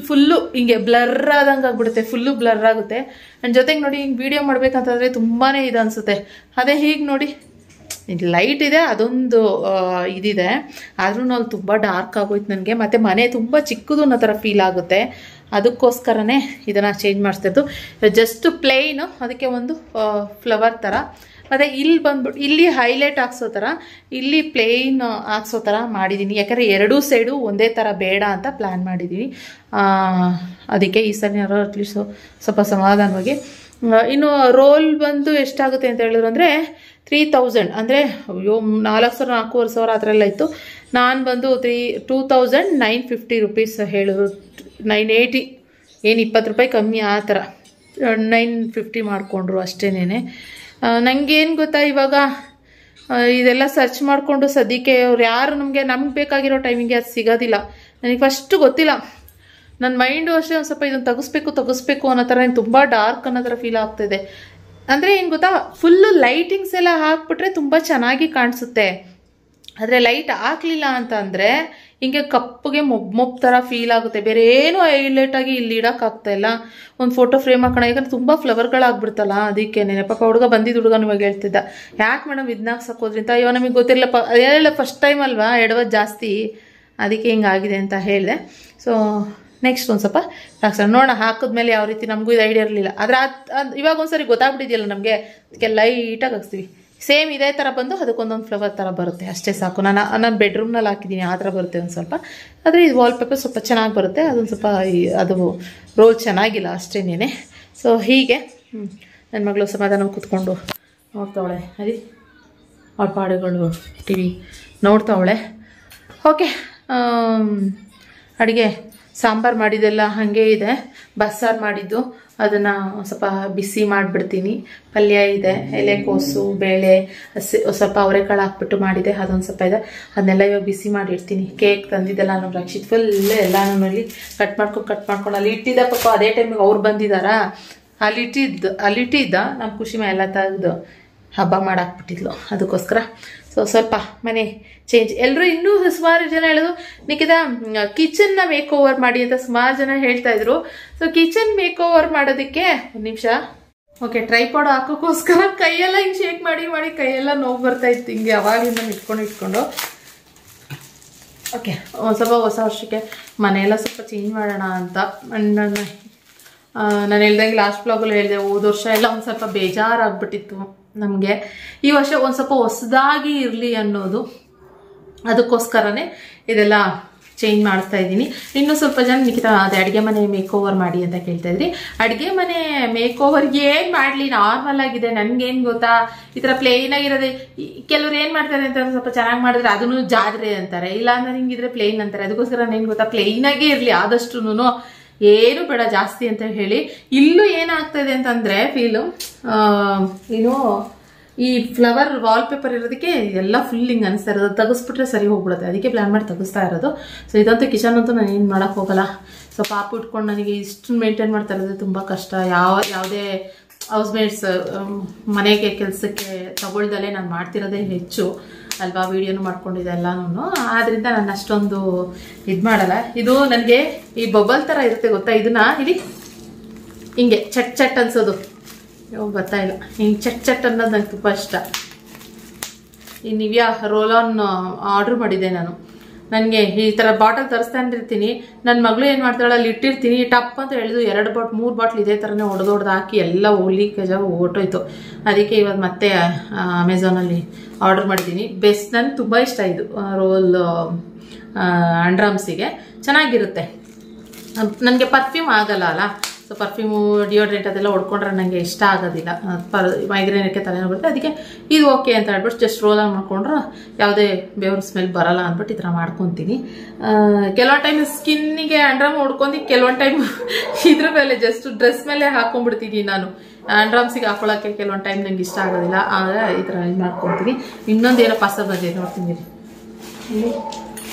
ಫುಲ್ಲು ಹಿಂಗೆ ಬ್ಲರ್ ಆದಂಗೆ ಆಗ್ಬಿಡುತ್ತೆ, ಫುಲ್ಲು ಬ್ಲರ್ ಆಗುತ್ತೆ. ನನ್ನ ಜೊತೆಗೆ ನೋಡಿ ಹಿಂಗೆ ವೀಡಿಯೋ ಮಾಡ್ಬೇಕಂತಂದರೆ ತುಂಬಾ ಇದು ಅನಿಸುತ್ತೆ. ಅದೇ ಹೀಗೆ ನೋಡಿ ಲೈಟ್ ಇದೆ, ಅದೊಂದು ಇದಿದೆ, ಆದ್ರೂ ಅಲ್ಲಿ ತುಂಬ ಡಾರ್ಕ್ ಆಗೋಯ್ತು ನನಗೆ. ಮತ್ತು ಮನೆ ತುಂಬ ಚಿಕ್ಕದು ಅನ್ನೋ ಥರ ಫೀಲ್ ಆಗುತ್ತೆ. ಅದಕ್ಕೋಸ್ಕರನೇ ಇದನ್ನು ಚೇಂಜ್ ಮಾಡಿಸ್ತಿದ್ದು. ಜಸ್ಟ್ ಪ್ಲೇಯ್ನು, ಅದಕ್ಕೆ ಒಂದು ಫ್ಲವರ್ ಥರ, ಮತ್ತು ಇಲ್ಲಿ ಬಂದ್ಬಿಟ್ಟು ಇಲ್ಲಿ ಹೈಲೈಟ್ ಹಾಕ್ಸೋ ಥರ, ಇಲ್ಲಿ ಪ್ಲೇನ್ ಹಾಕ್ಸೋ ಥರ ಮಾಡಿದ್ದೀನಿ. ಯಾಕಂದರೆ ಎರಡೂ ಸೈಡು ಒಂದೇ ಥರ ಬೇಡ ಅಂತ ಪ್ಲ್ಯಾನ್ ಮಾಡಿದ್ದೀನಿ. ಅದಕ್ಕೆ ಈ ಸಲ ಅಟ್ಲೀಸ್ಟ್ ಸ್ವಲ್ಪ ಸಮಾಧಾನವಾಗಿ. ಇನ್ನು ರೋಲ್ ಬಂದು ಎಷ್ಟಾಗುತ್ತೆ ಅಂತ ಹೇಳಿದ್ರು ಅಂದರೆ 3000, ಅಂದರೆ 4,000 4,500 ಆ ಥರ ಎಲ್ಲ ಇತ್ತು. ನಾನು ಬಂದು 2,950 ರುಪೀಸ್ ಹೇಳಿದ್ರು. 980, ಏನು 20 ರೂಪಾಯಿ ಕಮ್ಮಿ ಆ ಥರ 950 ಮಾಡಿಕೊಂಡ್ರು ಅಷ್ಟೇನೆ. ನನಗೇನು ಗೊತ್ತಾ, ಇವಾಗ ಇದೆಲ್ಲ ಸರ್ಚ್ ಮಾಡಿಕೊಂಡು ಸದ್ಯಕ್ಕೆ ಅವ್ರು ಯಾರು ನಮ್ಗೆ ಬೇಕಾಗಿರೋ ಟೈಮಿಗೆ ಅದು ಸಿಗೋದಿಲ್ಲ. ನನಗೆ ಫಸ್ಟು ಗೊತ್ತಿಲ್ಲ, ನನ್ನ ಮೈಂಡು ಅಷ್ಟೇ ಒಂದು ಸ್ವಲ್ಪ ಇದನ್ನು ತೆಗಿಸ್ಬೇಕು ಅನ್ನೋ ಥರ, ತುಂಬ ಡಾರ್ಕ್ ಅನ್ನೋ ಥರ ಫೀಲ್ ಆಗ್ತಾಯಿದೆ. ಅಂದರೆ ಏನು ಗೊತ್ತಾ, ಫುಲ್ಲು ಲೈಟಿಂಗ್ಸ್ ಎಲ್ಲ ಹಾಕ್ಬಿಟ್ರೆ ತುಂಬ ಚೆನ್ನಾಗಿ ಕಾಣಿಸುತ್ತೆ. ಆದರೆ ಲೈಟ್ ಹಾಕಲಿಲ್ಲ ಅಂತ ಅಂದರೆ ಹಿಂಗೆ ಕಪ್ಪಗೆ ಮೊಬ್ಬ ಥರ ಫೀಲ್ ಆಗುತ್ತೆ. ಬೇರೆ ಏನೂ ಹೈಲೈಟಾಗಿ ಇಲ್ಲಿ ಇಡೋಕ್ಕಾಗ್ತಾ ಇಲ್ಲ. ಒಂದು ಫೋಟೋ ಫ್ರೇಮ್ ಹಾಕೋಣ, ಯಾಕಂದ್ರೆ ತುಂಬ ಫ್ಲವರ್ಗಳಾಗ್ಬಿಡ್ತಲ್ಲ, ಅದಕ್ಕೆ ಪಾಪ ಹುಡುಗ ಬಂದಿದ್ದು ಹುಡುಗ ಇವಾಗ ಹೇಳ್ತಿದ್ದ, ಯಾಕೆ ಮೇಡಮ್ ಇದನ್ನ ಹಾಕ್ಸೋದ್ರಿಂದ. ಅಯ್ಯೋ ನಮಗೆ ಗೊತ್ತಿರಲಿಲ್ಲಪ್ಪ, ಅದೆಲ್ಲ ಫಸ್ಟ್ ಟೈಮ್ ಅಲ್ವಾ, ಎಡವತ್ತು ಜಾಸ್ತಿ, ಅದಕ್ಕೆ ಹಿಂಗಾಗಿದೆ ಅಂತ ಹೇಳಿದೆ. ಸೊ ನೆಕ್ಸ್ಟ್ ಒಂದು ಸ್ವಲ್ಪ ಹಾಕ್ಸೋಣ, ನೋಡೋಣ ಹಾಕಿದ್ಮೇಲೆ ಯಾವ ರೀತಿ. ನಮಗೂ ಇದು ಐಡಿಯಾ ಇರಲಿಲ್ಲ, ಆದರೆ ಇವಾಗ ಒಂದ್ಸರಿ ಗೊತ್ತಾಗ್ಬಿಟ್ಟಿದೆಯಲ್ಲ ನಮಗೆ, ಅದಕ್ಕೆ ಲೈಟಾಗಿ ಹಾಕ್ಸ್ತೀವಿ. ಸೇಮ್ ಇದೇ ಥರ ಬಂದು ಅದಕ್ಕೊಂದೊಂದು ಫ್ಲವರ್ ಥರ ಬರುತ್ತೆ, ಅಷ್ಟೇ ಸಾಕು. ನಾನು ಬೆಡ್ರೂಮ್ನಲ್ಲಿ ಹಾಕಿದ್ದೀನಿ, ಆ ಥರ ಬರುತ್ತೆ ಒಂದು ಸ್ವಲ್ಪ. ಆದರೆ ಇದು ವಾಲ್ಪೇಪರ್ ಸ್ವಲ್ಪ ಚೆನ್ನಾಗಿ ಬರುತ್ತೆ, ಅದೊಂದು ಸ್ವಲ್ಪ ಅದು ರೋಲ್ ಚೆನ್ನಾಗಿಲ್ಲ ಅಷ್ಟೇನೇ. ಸೊ ಹೀಗೆ ನನ್ನ ಮಗಳು ಸಮಾಧಾನ ಕೂತ್ಕೊಂಡು ನೋಡ್ತಾವಳೆ, ಅದೇ ಅವಳ ಪಾಡುಗಳು ಟಿ ವಿ ನೋಡ್ತಾವಳೆ. ಓಕೆ, ಅಡುಗೆ ಸಾಂಬಾರು ಮಾಡಿದ್ದೆಲ್ಲ ಹಾಗೆ ಇದೆ. ಬಸ್ಸಾರು ಮಾಡಿದ್ದು ಅದನ್ನು ಸ್ವಲ್ಪ ಬಿಸಿ ಮಾಡಿಬಿಡ್ತೀನಿ. ಪಲ್ಯ ಇದೆ, ಎಲೆಕೋಸು, ಬೇಳೆ, ಸ್ವಲ್ಪ ಅವರೆಕಾಳು ಹಾಕ್ಬಿಟ್ಟು ಮಾಡಿದೆ, ಅದೊಂದು ಸ್ವಲ್ಪ ಇದೆ. ಅದನ್ನೆಲ್ಲ ಇವಾಗ ಬಿಸಿ ಮಾಡಿರ್ತೀನಿ. ಕೇಕ್ ತಂದಿದ್ದೆಲ್ಲ ನಮ್ಮ ರಕ್ಷಿತ್ ಫುಲ್ ಎಲ್ಲನೂ ಅಲ್ಲಿ ಕಟ್ ಮಾಡ್ಕೊಂಡು ಅಲ್ಲಿ ಇಟ್ಟಿದ್ದ. ಪಾಪ ಅದೇ ಟೈಮಿಗೆ ಅವ್ರು ಬಂದಿದ್ದಾರಾ, ಅಲ್ಲಿಟ್ಟಿದ್ದ ನಮ್ಮ ಖುಷಿ ಎಲ್ಲ ತೆಗೆದು ಹಬ್ಬ ಮಾಡಾಕ್ಬಿಟ್ಟಿದ್ಲು. ಅದಕ್ಕೋಸ್ಕರ ಸ್ವಲ್ಪ ಮನೆ ಚೇಂಜ್. ಎಲ್ಲರೂ ಇನ್ನೂ ಸುಮಾರು ಜನ ಹೇಳೋದು, ನಿಖಿತ ಕಿಚನ್ನ ಮೇಕ್ ಓವರ್ ಮಾಡಿ ಅಂತ ಸುಮಾರು ಜನ ಹೇಳ್ತಾ ಇದ್ರು. ಸೊ ಕಿಚನ್ ಮೇಕ್ ಓವರ್ ಮಾಡೋದಕ್ಕೆ ಒಂದು ನಿಮಿಷ. ಓಕೆ, ಟ್ರೈಪಾಡ್ ಹಾಕೋಕ್ಕೋಸ್ಕರ ಕೈಯೆಲ್ಲ ಹಿಂಗೆ ಶೇಕ್ ಮಾಡಿ ಕೈಯೆಲ್ಲ ನೋವು ಬರ್ತಾ ಇತ್ತು, ಹಿಂಗೆ ಅವಾಗಿಂದ ಇಟ್ಕೊಂಡು. ಓಕೆ, ಒಂದು ಸ್ವಲ್ಪ ಹೊಸ ವರ್ಷಕ್ಕೆ ಮನೆಯೆಲ್ಲ ಸ್ವಲ್ಪ ಚೇಂಜ್ ಮಾಡೋಣ ಅಂತ. ನಾನು ಹೇಳ್ದಂಗೆ ಲಾಸ್ಟ್ ಬ್ಲಾಗಲ್ಲಿ ಹೇಳಿದೆ, ಹೋದ ವರ್ಷ ಎಲ್ಲ ಒಂದು ಸ್ವಲ್ಪ ಬೇಜಾರಾಗ್ಬಿಟ್ಟಿತ್ತು ನಮಗೆ. ಈ ವರ್ಷ ಒಂದು ಸ್ವಲ್ಪ ಹೊಸದಾಗಿ ಇರಲಿ ಅನ್ನೋದು, ಅದಕ್ಕೋಸ್ಕರನೇ ಇದೆಲ್ಲ ಚೇಂಜ್ ಮಾಡಿಸ್ತಾ ಇದ್ದೀನಿ. ಇನ್ನೂ ಸ್ವಲ್ಪ ಜನ ನಿಖಿತಾ ಅದೇ ಅಡುಗೆ ಮನೆ ಮೇಕ್ ಓವರ್ ಮಾಡಿ ಅಂತ ಕೇಳ್ತಾ ಇದ್ರಿ. ಅಡುಗೆ ಮನೆ ಮೇಕ್ ಓವರ್ಗೆ ಏನು ಮಾಡಲಿ, ನಾರ್ಮಲ್ ಆಗಿದೆ. ನನಗೇನು ಗೊತ್ತಾ, ಈ ಥರ ಪ್ಲೇನ್ ಆಗಿರೋದೆ. ಕೆಲವ್ರು ಏನು ಮಾಡ್ತಾರೆ ಅಂತ ಸ್ವಲ್ಪ ಚೆನ್ನಾಗಿ ಮಾಡಿದ್ರೆ ಅದನ್ನು ಜಾತ್ರೆ ಅಂತಾರೆ, ಇಲ್ಲ ಅಂದ್ರೆ ಹಿಂಗಿದ್ರೆ ಪ್ಲೇನ್ ಅಂತಾರೆ. ಅದಕ್ಕೋಸ್ಕರ ಏನು ಗೊತ್ತಾ, ಪ್ಲೇನಾಗೇ ಇರಲಿ ಆದಷ್ಟು, ಏನು ಬೇಡ ಜಾಸ್ತಿ ಅಂತ ಹೇಳಿ. ಇಲ್ಲೂ ಏನಾಗ್ತಾಯಿದೆ ಅಂತಂದರೆ ಫೀಲು, ಏನು ಈ ಫ್ಲವರ್ ವಾಲ್ಪೇಪರ್ ಇರೋದಕ್ಕೆ ಎಲ್ಲ ಫುಲ್ ಹಿಂಗೆ ಅನಿಸ್ತಾ ಇರೋದು, ತೆಗೆಸ್ಬಿಟ್ರೆ ಸರಿ ಹೋಗ್ಬಿಡುತ್ತೆ. ಅದಕ್ಕೆ ಪ್ಲ್ಯಾನ್ ಮಾಡಿ ತೆಗಿಸ್ತಾ ಇರೋದು. ಸೊ ಇದಂತೂ ಕಿಚನ್ ಅಂತೂ ನಾನು ಏನು ಮಾಡೋಕ್ಕೆ ಹೋಗಲ್ಲ. ಸೊ ಪಾಪು ಇಟ್ಕೊಂಡು ನನಗೆ ಇಷ್ಟು ಮೇಂಟೈನ್ ಮಾಡ್ತಾ ಇರೋದು ತುಂಬ ಕಷ್ಟ. ಯಾವುದೇ ಹೌಸ್ ಮೇಟ್ಸ್ ಮನೆಗೆ ಕೆಲಸಕ್ಕೆ ತಗೊಳ್ದಲ್ಲೇ ನಾನು ಮಾಡ್ತಿರೋದೇ ಹೆಚ್ಚು ಅಲ್ವಾ, ವೀಡಿಯೋನು ಮಾಡ್ಕೊಂಡಿದ್ದೆ ಎಲ್ಲನೂ. ಆದ್ದರಿಂದ ನಾನು ಅಷ್ಟೊಂದು ಇದು ಮಾಡಲ್ಲ. ಇದು ನನಗೆ ಈ ಬಬಲ್ ಥರ ಇರುತ್ತೆ ಗೊತ್ತಾ, ಇದನ್ನ ಇಲ್ಲಿ ಹಿಂಗೆ ಚಟ್ ಅನ್ಸೋದು ಗೊತ್ತಾ ಇಲ್ಲ, ಹಿಂಗೆ ಚಟ್ ಅನ್ನೋದು ನಂಗೆ ತುಂಬ ಇಷ್ಟ. ಈ ನಿವ್ಯಾ ರೋಲ್ ಆನ್ ಆರ್ಡ್ರ್ ಮಾಡಿದ್ದೆ ನಾನು. ನನಗೆ ಈ ಥರ ಬಾಟಲ್ ತರಿಸ್ತಾನಿರ್ತೀನಿ. ನನ್ನ ಮಗಳು ಏನು ಮಾಡ್ತಾಳೆ, ಅಲ್ಲಿ ಇಟ್ಟಿರ್ತೀನಿ, ಟಪ್ ಅಂತ ಹೇಳಿದು 2 ಬಾಟ್ಲ್ 3 ಬಾಟ್ಲ್ ಇದೇ ಥರನೇ ಹೊಡೆದೊಡ್ದು ಹಾಕಿ ಎಲ್ಲ ಲೀಕೇಜಾಗಿ ಹೊರ್ಟೋಯ್ತು. ಅದಕ್ಕೆ ಇವಾಗ ಮತ್ತೆ ಅಮೆಝಾನಲ್ಲಿ ಆರ್ಡರ್ ಮಾಡಿದ್ದೀನಿ. ಬೆಸ್ಟ್, ನನಗೆ ತುಂಬ ಇಷ್ಟ ಇದು ರೋಲ್ ಅಂಡ್ರಾಮ್ಸಿಗೆ ಚೆನ್ನಾಗಿರುತ್ತೆ. ನನಗೆ ಪರ್ಫ್ಯೂಮ್ ಆಗಲ್ಲ ಅಲ್ಲ, ಸೊ ಪರ್ಫ್ಯೂಮು ಡಿಯೋಡ್ರೆಂಟ್ ಅದೆಲ್ಲ ಹೊಡ್ಕೊಂಡ್ರೆ ನನಗೆ ಇಷ್ಟ ಆಗೋದಿಲ್ಲ, ಮೈಗ್ರೇನಕ್ಕೆ ತಲೆನೋ ಬರುತ್ತೆ. ಅದಕ್ಕೆ ಇದು ಓಕೆ ಅಂತ ಹೇಳ್ಬಿಟ್ಟು ಜಸ್ಟ್ ರೋಲ್ ಆನ್ ಮಾಡ್ಕೊಂಡ್ರೆ ಯಾವುದೇ ಬೇವ್ರ ಸ್ಮೆಲ್ ಬರಲ್ಲ ಅಂದ್ಬಿಟ್ಟು ಈ ಥರ ಮಾಡ್ಕೊತೀನಿ. ಕೆಲವೊಂದು ಟೈಮ್ ಸ್ಕಿನ್ನಿಗೆ ಅಂಡ್ರಾಮ್ ಹೊಡ್ಕೊಂಡು, ಕೆಲವೊಂದು ಟೈಮ್ ಇದ್ರ ಮೇಲೆ ಜಸ್ಟ್ ಡ್ರೆಸ್ ಮೇಲೆ ಹಾಕೊಂಡ್ಬಿಡ್ತೀನಿ ನಾನು. ಅಂಡ್ರಾಮ್ಸಿಗೆ ಹಾಕೊಳ್ಳೋಕ್ಕೆ ಕೆಲವೊಂದು ಟೈಮ್ ನಂಗೆ ಇಷ್ಟ ಆಗೋದಿಲ್ಲ, ಆದರೆ ಈ ಥರ ಇದು ಮಾಡ್ಕೊತೀನಿ. ಇನ್ನೊಂದು ಏನೋ ಪಾರ್ಸಲ್ ಬಂದಿದೆ ನೋಡ್ತೀನಿ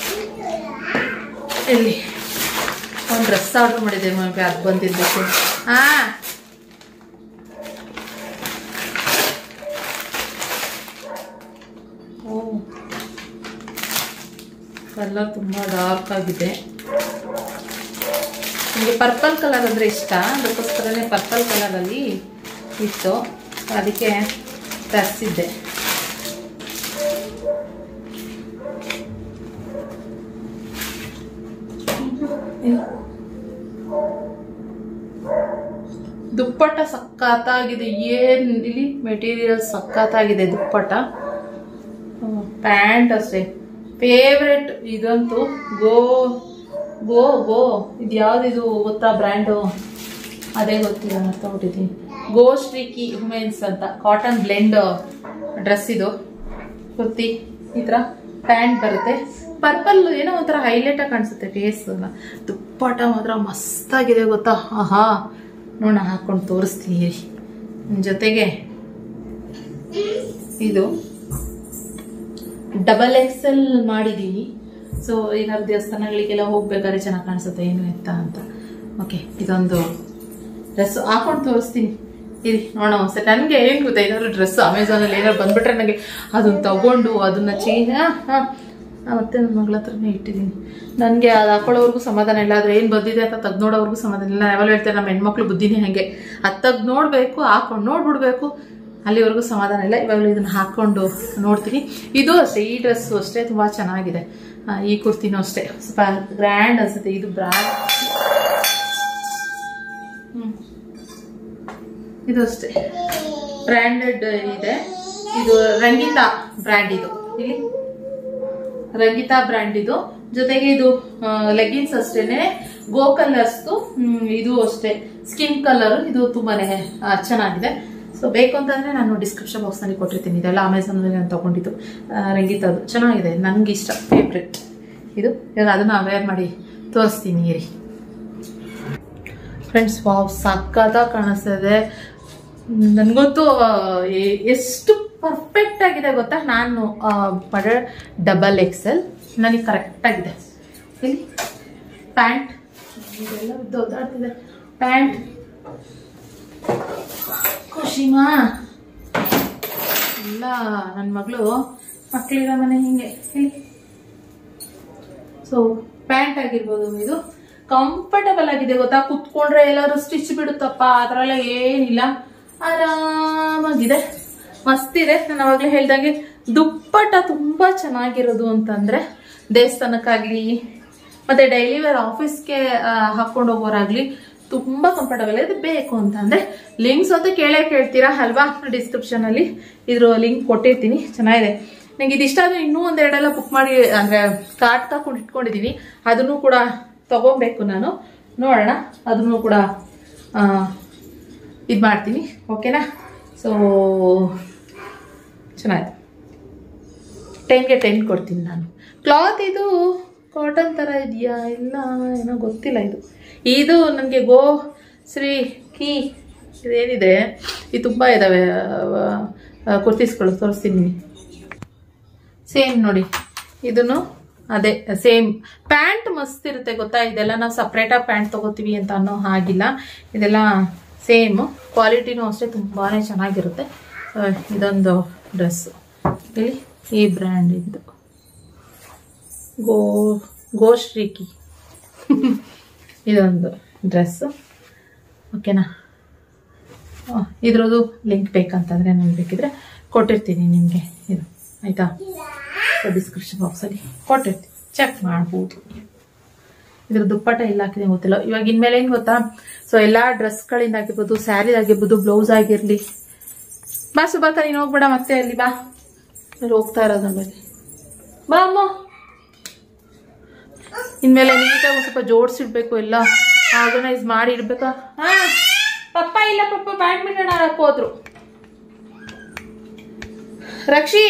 ಇಲ್ಲಿ. ಒಂದು ಡ್ರೆಸ್ ಆರ್ಡರ್ ಮಾಡಿದ್ದೆ ಮಗ, ಅದು ಬಂದಿದ್ದಕ್ಕೆ. ಕಲರ್ ತುಂಬ ಡಾರ್ಕ್ ಆಗಿದೆ. ನನಗೆ ಪರ್ಪಲ್ ಕಲರ್ ಅಂದರೆ ಇಷ್ಟ, ಅದಕ್ಕೋಸ್ಕರನೇ ಪರ್ಪಲ್ ಕಲರಲ್ಲಿ ಇತ್ತು, ಅದಕ್ಕೆ ತರಿಸಿದ್ದೆ. ಸಖತ್ತಾಗಿದೆ. ಏನ್ ಇಲ್ಲಿ ಮೆಟೀರಿಯಲ್ ಸಖತ್ತಾಗಿದೆ. ದುಪ್ಪಟ್ಟ ಪ್ಯಾಂಟ್ ಅಷ್ಟೇ ಫೇವ್ರೆಟ್ ಇದಂತೂ. ಗೋ ಗೋ ಗೋ ಇದು ಯಾವ್ದಿದು ಗೊತ್ತಾ ಬ್ರ್ಯಾಂಡು? ಅದೇ ಗೊತ್ತಿಲ್ಲ, ಮರ್ತೋಗ್ಬಿಟ್ಟಿದ್ದೀನಿ. ಗೋ ಶ್ರೀಕಿ ವುಮೆನ್ಸ್ ಅಂತ ಕಾಟನ್ ಬ್ಲೆಂಡ್ ಡ್ರೆಸ್. ಇದು ಕುರ್ತಿ ಈ ತರ ಪ್ಯಾಂಟ್ ಬರುತ್ತೆ. ಪರ್ಪಲ್ ಏನೋ ಒಂಥರ ಹೈಲೈಟ್ ಆಗಿ ಕಾಣಿಸುತ್ತೆ ಫೇಸ್. ದುಪ್ಪಟ ಮಾತ್ರ ಮಸ್ತಾಗಿದೆ ಗೊತ್ತಾ. ಆಹಾ ನೋಡ ಹಾಕೊಂಡು ತೋರಿಸ್ತೀನಿ. ಜೊತೆಗೆ ಇದು XXL ಮಾಡಿದೀನಿ. ಸೊ ಏನಾದ್ರು ದೇವಸ್ಥಾನಗಳಿಗೆಲ್ಲ ಹೋಗ್ಬೇಕಾದ್ರೆ ಚೆನ್ನಾಗಿ ಕಾಣಿಸುತ್ತೆ ಏನು ಎತ್ತ ಅಂತ. ಓಕೆ, ಇದೊಂದು ಡ್ರೆಸ್ ಹಾಕೊಂಡು ತೋರಿಸ್ತೀನಿ ಇರಿ ನೋಡೋಣ ಒಂದ್ಸರಿ. ನನಗೆ ಏನ್ ಗೊತ್ತಾ, ಏನಾದ್ರು ಡ್ರೆಸ್ ಅಮೆಝಾನಲ್ಲಿ ಏನಾದ್ರು ಬಂದ್ಬಿಟ್ರೆ ನನಗೆ ಅದನ್ನ ತಗೊಂಡು ಅದನ್ನ ಚೇಂಜ್ ಮತ್ತೆ ನನ್ನ ಮಗಳ ಹತ್ರನೇ ಇಟ್ಟಿದ್ದೀನಿ. ನನಗೆ ಅದು ಹಾಕೊಳ್ಳೋವರೆಗೂ ಸಮಾಧಾನ ಇಲ್ಲ. ಆದ್ರೆ ಏನು ಬಂದಿದೆ ಅಂತ ತೆಗ್ದು ನೋಡೋವರೆಗೂ ಸಮಾಧಾನ ಇಲ್ಲ. ಯಾವಾಗ ಹೇಳ್ತಾರೆ ನಮ್ಮ ಹೆಣ್ಮಕ್ಳು ಬುದ್ಧಿನೇ ಹಾಗೆ, ಅದು ತೆಗ್ದು ನೋಡ್ಬೇಕು, ಹಾಕೊಂಡು ನೋಡ್ಬಿಡ್ಬೇಕು, ಅಲ್ಲಿವರೆಗೂ ಸಮಾಧಾನ ಇಲ್ಲ. ಇವಾಗಲೂ ಇದನ್ನ ಹಾಕೊಂಡು ನೋಡ್ತೀನಿ. ಇದು ಅಷ್ಟೇ, ಈ ಡ್ರೆಸ್ಸು ಅಷ್ಟೇ ತುಂಬಾ ಚೆನ್ನಾಗಿದೆ. ಈ ಕುರ್ತಿನೂ ಅಷ್ಟೇ ಸ್ವಲ್ಪ ಗ್ರ್ಯಾಂಡ್ ಅನ್ಸುತ್ತೆ. ಇದು ಬ್ರ್ಯಾಂಡ್, ಇದು ಅಷ್ಟೇ ಬ್ರ್ಯಾಂಡೆಡ್ ಇದೆ. ಇದು ರಂಗಿತಾ ಬ್ರ್ಯಾಂಡ್. ಇದು ಇಲ್ಲಿ ರಂಗಿತಾ ಬ್ರ್ಯಾಂಡ್. ಇದು ಜೊತೆಗೆ ಇದು ಲೆಗ್ಗಿನ್ಸ್ ಅಷ್ಟೇನೆ ಗೋ ಕಲರ್ಸ್. ಇದು ಅಷ್ಟೇ ಸ್ಕಿನ್ ಕಲರ್. ಇದು ತುಂಬಾನೇ ಚೆನ್ನಾಗಿದೆ. ಸೊ ಬೇಕು ಅಂತಂದ್ರೆ ನಾನು ಡಿಸ್ಕ್ರಿಪ್ಷನ್ ಬಾಕ್ಸ್ ನಲ್ಲಿ ಕೊಟ್ಟಿರ್ತೀನಿ. ಇದೆಲ್ಲ ಅಮೆಝಾನ್ ನಲ್ಲಿ ನಾನು ತಗೊಂಡಿದ್ದು ರಂಗಿತಾದು. ಚೆನ್ನಾಗಿದೆ, ನನ್ಗೆ ಇಷ್ಟ, ಫೇವ್ರೆಟ್ ಇದು. ಇವಾಗ ಅದನ್ನ ವೇರ್ ಮಾಡಿ ತೋರಿಸ್ತೀನಿ ಇರಿ ಫ್ರೆಂಡ್ಸ್. ವಾವ್ ಸಕ್ಕತ್ತಾಗಿ ಕಾಣಿಸ್ತಾ ಇದೆ. ನನ್ಗಂತೂ ಎಷ್ಟು ಪರ್ಫೆಕ್ಟ್ ಆಗಿದೆ ಗೊತ್ತಾ. ನಾನು ಮಾಡೋ XXL ನನಗೆ ಕರೆಕ್ಟ್ ಆಗಿದೆ. ಇಲ್ಲಿ ಪ್ಯಾಂಟ್ ಇದೆಲ್ಲ ದೊಡ್ಡಾಡ್ತಿದೆ. ಪ್ಯಾಂಟ್ ಖುಷಿಮಾ ಎಲ್ಲ ನನ್ನ ಮಕ್ಕಳಿರೋ ಮನೆ ಹಿಂಗೆ. ಇಲ್ಲಿ ಸೊ ಪ್ಯಾಂಟ್ ಆಗಿರ್ಬೋದು, ಇದು ಕಂಫರ್ಟಬಲ್ ಆಗಿದೆ ಗೊತ್ತಾ. ಕುತ್ಕೊಂಡ್ರೆ ಎಲ್ಲಾರು ಸ್ಟಿಚ್ ಬಿಡುತ್ತಪ್ಪ ಅದರೆಲ್ಲ ಏನಿಲ್ಲ, ಆರಾಮಾಗಿದೆ, ಮಸ್ತಿದೆ. ನಾನು ಅವಾಗಲೇ ಹೇಳ್ದಂಗೆ ದುಪ್ಪಟ್ಟ ತುಂಬಾ ಚೆನ್ನಾಗಿರೋದು ಅಂತಂದ್ರೆ ದೇವಸ್ಥಾನಕ್ಕಾಗ್ಲಿ ಮತ್ತೆ ಡೈಲಿ ವೇರ್ ಆಫೀಸ್ಗೆ ಹಾಕೊಂಡು ಹೋಗೋರಾಗ್ಲಿ ತುಂಬಾ ಕಂಫರ್ಟಬಲ್ ಇದೆ. ಬೇಕು ಅಂತಂದ್ರೆ ಲಿಂಕ್ಸ್ ಅಂತ ಕೇಳ್ತೀರಾ ಅಲ್ವಾ, ಡಿಸ್ಕ್ರಿಪ್ಷನ್ ಅಲ್ಲಿ ಇದ್ರ ಲಿಂಕ್ ಕೊಟ್ಟಿರ್ತೀನಿ. ಚೆನ್ನಾಗಿದೆ. ನಂಗೆ ಇದಿಷ್ಟ ಆದ್ರೆ ಇನ್ನೂ ಒಂದೆರಡೆಲ್ಲ ಬುಕ್ ಮಾಡಿ ಅಂದ್ರೆ ಕಾರ್ಟ್ ಹಾಕೊಂಡು ಇಟ್ಕೊಂಡಿದೀನಿ. ಅದನ್ನು ಕೂಡ ತಗೋಬೇಕು ನಾನು. ನೋಡೋಣ, ಅದನ್ನು ಕೂಡ ಇದು ಮಾಡ್ತೀನಿ. ಓಕೆನಾ? ಸೊ ಚೆನ್ನಾಗಿದೆ. 10ಗೆ 10 ಕೊಡ್ತೀನಿ ನಾನು. ಕ್ಲಾತ್ ಇದು ಕಾಟನ್ ತರ ಇದೆಯಾ ಇಲ್ಲ ಏನೋ ಗೊತ್ತಿಲ್ಲ. ಇದು ನನಗೆ ಗೋ ಶ್ರೀ ಕೀ ಇದೇನಿದೆ, ಇದು ತುಂಬಾ ಇದಾವೆ ಕುರ್ತೀಸ್ಗಳು, ತೋರಿಸ್ತೀನಿ. ಸೇಮ್ ನೋಡಿ, ಇದನ್ನು ಅದೇ ಸೇಮ್ ಪ್ಯಾಂಟ್ ಮಸ್ತ್ ಇರುತ್ತೆ ಗೊತ್ತಾ. ಇದೆಲ್ಲ ನಾವು ಸಪ್ರೇಟ್ ಆಗಿ ಪ್ಯಾಂಟ್ ತಗೋತೀವಿ ಅಂತ ಅನ್ನೋ ಹಾಗಿಲ್ಲ. ಇದೆಲ್ಲ ಸೇಮ್ ಕ್ವಾಲಿಟಿನೂ ಅಷ್ಟೇ ತುಂಬಾನೇ ಚೆನ್ನಾಗಿರುತ್ತೆ. ಇದೊಂದು ಡ್ರೆಸ್ ಇಲ್ಲಿ ಈ ಬ್ರ್ಯಾಂಡ್ ಇದು ಗೋ ಶ್ರೀಕಿ ಇದೊಂದು ಡ್ರೆಸ್. ಓಕೆನಾ? ಇದ್ರದ್ದು ಲಿಂಕ್ ಬೇಕಂತಂದ್ರೆ ನಾನು ಬೇಕಿದ್ರೆ ಕೊಟ್ಟಿರ್ತೀನಿ ನಿಮಗೆ. ಇದು ಆಯ್ತಾ? ಡಿಸ್ಕ್ರಿಪ್ಷನ್ ಬಾಕ್ಸಲ್ಲಿ ಕೊಟ್ಟಿರ್ತೀನಿ, ಚೆಕ್ ಮಾಡ್ಬೋದು. ಇದ್ರ ದುಪ್ಪಟ್ಟ ಎಲ್ಲ ಹಾಕಿದೆ ಗೊತ್ತಿಲ್ಲ. ಇವಾಗ ಇನ್ಮೇಲೆ ಏನ್ ಗೊತ್ತಾ, ಸೊ ಎಲ್ಲಾ ಡ್ರೆಸ್ಗಳಿಂದ ಆಗಿರ್ಬೋದು, ಸ್ಯಾರಿ ಆಗಿರ್ಬೋದು, ಬ್ಲೌಸ್ ಆಗಿರ್ಲಿ. ಬಾ ಸುಬಾತ, ನೀನು ಹೋಗ್ಬೇಡ ಮತ್ತೆ ಅಲ್ಲಿ ಬಾ, ಹೋಗ್ತಾ ಇರೋದ್ರ ಮೇಲೆ ಬಾ ಅಮ್ಮ. ಇನ್ಮೇಲೆ ನೀಟಾಗಿ ಸ್ವಲ್ಪ ಜೋಡಿಸಿಡ್ಬೇಕು, ಎಲ್ಲ ಆರ್ಗನೈಸ್ ಮಾಡಿ ಇಡ್ಬೇಕಾ. ಹಾ ಪಪ್ಪ ಇಲ್ಲ, ಪಪ್ಪ ಬ್ಯಾಡ್ಮಿಂಟನ್ ಆಡಕ್ ಹೋದ್ರು. ರಕ್ಷಿ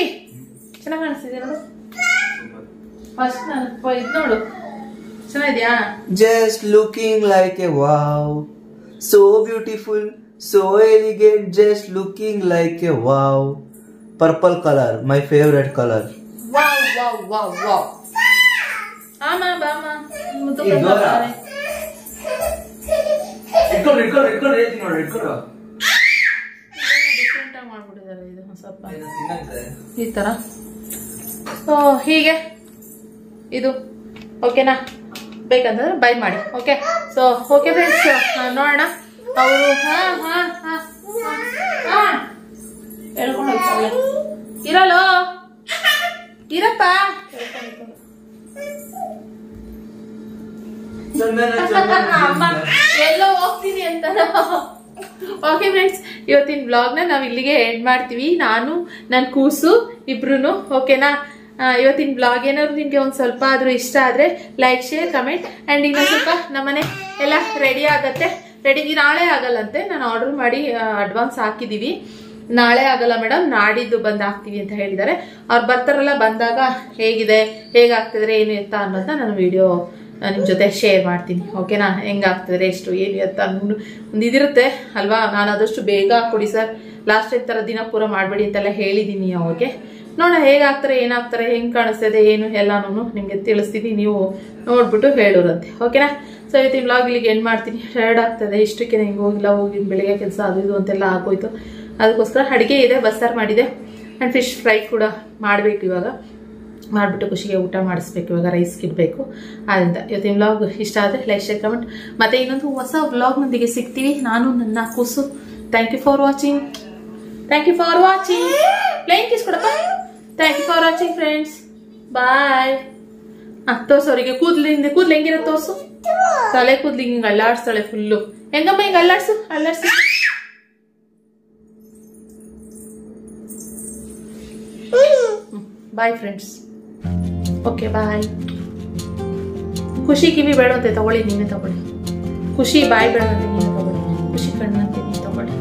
ಚೆನ್ನಾಗಿ ಕಾಣಿಸ್ತಿದೆ ನೋಡು. ಫಸ್ಟ್ ನಾನು ಇದು ನೋಡು, ಚೆನ್ನಾಗಿದ್ಯಾ? Just looking like a wow, so beautiful, so elegant, just looking like a wow. Purple color, my favorite color. Wow, wow, wow, wow. Ama, bama. ಮಾಡ್ಬಿಟ್ಟಿದ್ದಾರೆ ಇದು ಸ್ವಲ್ಪ ಈ ತರ. ಹೀಗೆ ಇದು ಓಕೆನಾ? ಬೇಕಂತಂದ್ರೆ ಬೈ ಮಾಡಿ. ಓಕೆ, ಸೊ ಓಕೆ ಫ್ರೆಂಡ್ಸ್, ನೋಡೋಣ. ಅವರು ಹೇಳ್ಕೊಂಡು ಹೋಗ್ತಾಳೆ. ಇರಲೋ ಇರಪ್ಪ, ಅಮ್ಮ ಎಲ್ಲೋ ಹೋಗ್ತೀನಿ ಅಂತ ಓಕೆ ಫ್ರೆಂಡ್ಸ್, ಇವತ್ತಿನ ಬ್ಲಾಗ್ನ ನಾವು ಇಲ್ಲಿಗೆ ಎಂಡ್ ಮಾಡ್ತೀವಿ. ನಾನು ನನ್ನ ಕೂಸು ಇಬ್ರು. ಓಕೆನಾ? ಇವತ್ತಿನ ಬ್ಲಾಗ್ ಏನಾದ್ರು ನಿಮ್ಗೆ ಒಂದ್ ಸ್ವಲ್ಪ ಆದ್ರೂ ಇಷ್ಟ ಆದ್ರೆ ಲೈಕ್, ಶೇರ್, ಕಮೆಂಟ್. ಅಂಡ್ ಇನ್ನೊಂದ್ ಸ್ವಲ್ಪ ನಮ್ಮನೆ ಎಲ್ಲ ರೆಡಿ ಆಗತ್ತೆ. ರೆಡಿ ನಾಳೆ ಆಗಲ್ಲಂತೆ, ನಾನು ಆರ್ಡರ್ ಮಾಡಿ ಅಡ್ವಾನ್ಸ್ ಹಾಕಿದೀವಿ. ನಾಳೆ ಆಗಲ್ಲ ಮೇಡಮ್, ನಾಡಿದ್ದು ಬಂದ್ ಹಾಕ್ತೀವಿ ಅಂತ ಹೇಳಿದ್ದಾರೆ. ಅವ್ರು ಬರ್ತಾರಲ್ಲ, ಬಂದಾಗ ಹೇಗಿದೆ, ಹೇಗಾಗ್ತಿದ್ರೆ ಏನು ಎತ್ತ ಅನ್ನೋದನ್ನ ನಾನು ವಿಡಿಯೋ ನಿಮ್ ಜೊತೆ ಶೇರ್ ಮಾಡ್ತೀನಿ. ಓಕೆನಾ? ಹೆಂಗಾಗ್ತಿದ್ರೆ ಎಷ್ಟು ಏನು ಎತ್ತ ಒಂದು ಇದಿರುತ್ತೆ ಅಲ್ವಾ. ನಾನು ಆದಷ್ಟು ಬೇಗ ಕೊಡಿ ಸರ್, ಲಾಸ್ಟ್ ಟೈಮ್ ತರ ದಿನ ಪೂರ ಮಾಡ್ಬೇಡಿ ಅಂತೆಲ್ಲ ಹೇಳಿದೀನಿ ಅವ್ರಿಗೆ. ನೋಡೋಣ ಹೇಗಾಗ್ತಾರೆ, ಏನಾಗ್ತಾರೆ, ಹೆಂಗ್ ಕಾಣಿಸ್ತದೆ ಏನು ಎಲ್ಲಾನು ನಿಮ್ಗೆ ತಿಳಿಸ್ತೀನಿ. ನೀವು ನೋಡ್ಬಿಟ್ಟು ಹೇಳೋರಂತೆ. ಓಕೆನಾ? ಸೊ ಇವತ್ತಿನ ವ್ಲಾಗ್ ಇಲ್ಲಿಗೆ ಎಂಡ್ ಮಾಡ್ತೀನಿ. ಟಯರ್ಡ್ ಆಗ್ತದೆ, ಇಷ್ಟಕ್ಕೆ ಹಿಂಗೆ ಹೋಗಿ ಬೆಳಿಗ್ಗೆ ಕೆಲಸ ಅದು ಇದು ಅಂತೆಲ್ಲ ಆಗೋಯ್ತು. ಅದಕ್ಕೋಸ್ಕರ ಅಡುಗೆ ಇದೆ, ಬಸ್ಸಾರು ಮಾಡಿದೆ ಆ್ಯಂಡ್ ಫಿಶ್ ಫ್ರೈ ಕೂಡ ಮಾಡಬೇಕು. ಇವಾಗ ಮಾಡಿಬಿಟ್ಟು ಖುಷಿಗೆ ಊಟ ಮಾಡಿಸ್ಬೇಕು. ಇವಾಗ ರೈಸ್ಗೆ ಇಡಬೇಕು. ಆದ್ದರಿಂದ ಇವತ್ತಿನ ವ್ಲಾಗ್ ಇಷ್ಟ ಆದರೆ ಲೈಕ್, ಶೇರ್, ಕಮೆಂಟ್. ಮತ್ತೆ ಇನ್ನೊಂದು ಹೊಸ ವ್ಲಾಗ್ನೊಂದಿಗೆ ಸಿಗ್ತೀವಿ, ನಾನು ನನ್ನ ಕೂಸು. Thank you for watching. Thank you for watching. ಪ್ಲೇನ್ ಕಿಸ್ ಕೊಡಪ್ಪ. Thank you for watching friends. Bye. ತೋರ್ಸು ಅವರಿಗೆ ಕೂದ್ಲು ಹೆಂಗಿರೋ ತೋರ್ಸು. ತಲೆ ಕೂದ್ಲು ಹಿಂಗೆ ಅಲ್ಲಾಡ್ಸ್ತಾಳೆ ಫುಲ್ಲು. ಹೆಂಗಮ್ಮ ಹಿಂಗೆ ಅಲ್ಲಾಡ್ಸು. Bye friends. Okay bye. ಖುಷಿ ಕಿವಿ ಬೇಡಂತೆ, ತಗೊಳ್ಳಿ, ನೀವೇ ತಗೊಳ್ಳಿ. ಖುಷಿ ಬಾಯ್ ಬೇಡಂತೆ, ನೀವೇ ತಗೊಳ್ಳಿ. ಖುಷಿ ಕಣ್ಣಂತೆ ನೀವು ತಗೊಳ್ಳಿ.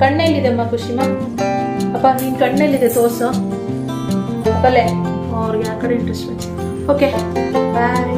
ಕಣ್ಣೆಲ್ಲಿದೆ ಅಮ್ಮ ಖುಷಿಮ? ಅಪ್ಪ ನಿನ್ ಕಣ್ಣೆಲ್ಲಿದೆ ತೋರ್ಸು. ಅಲ್ಲೇ ಅವ್ರಿಗೆ ಆ ಕಡೆ ಇಂಟ್ರೆಸ್ಟ್. Okay bye.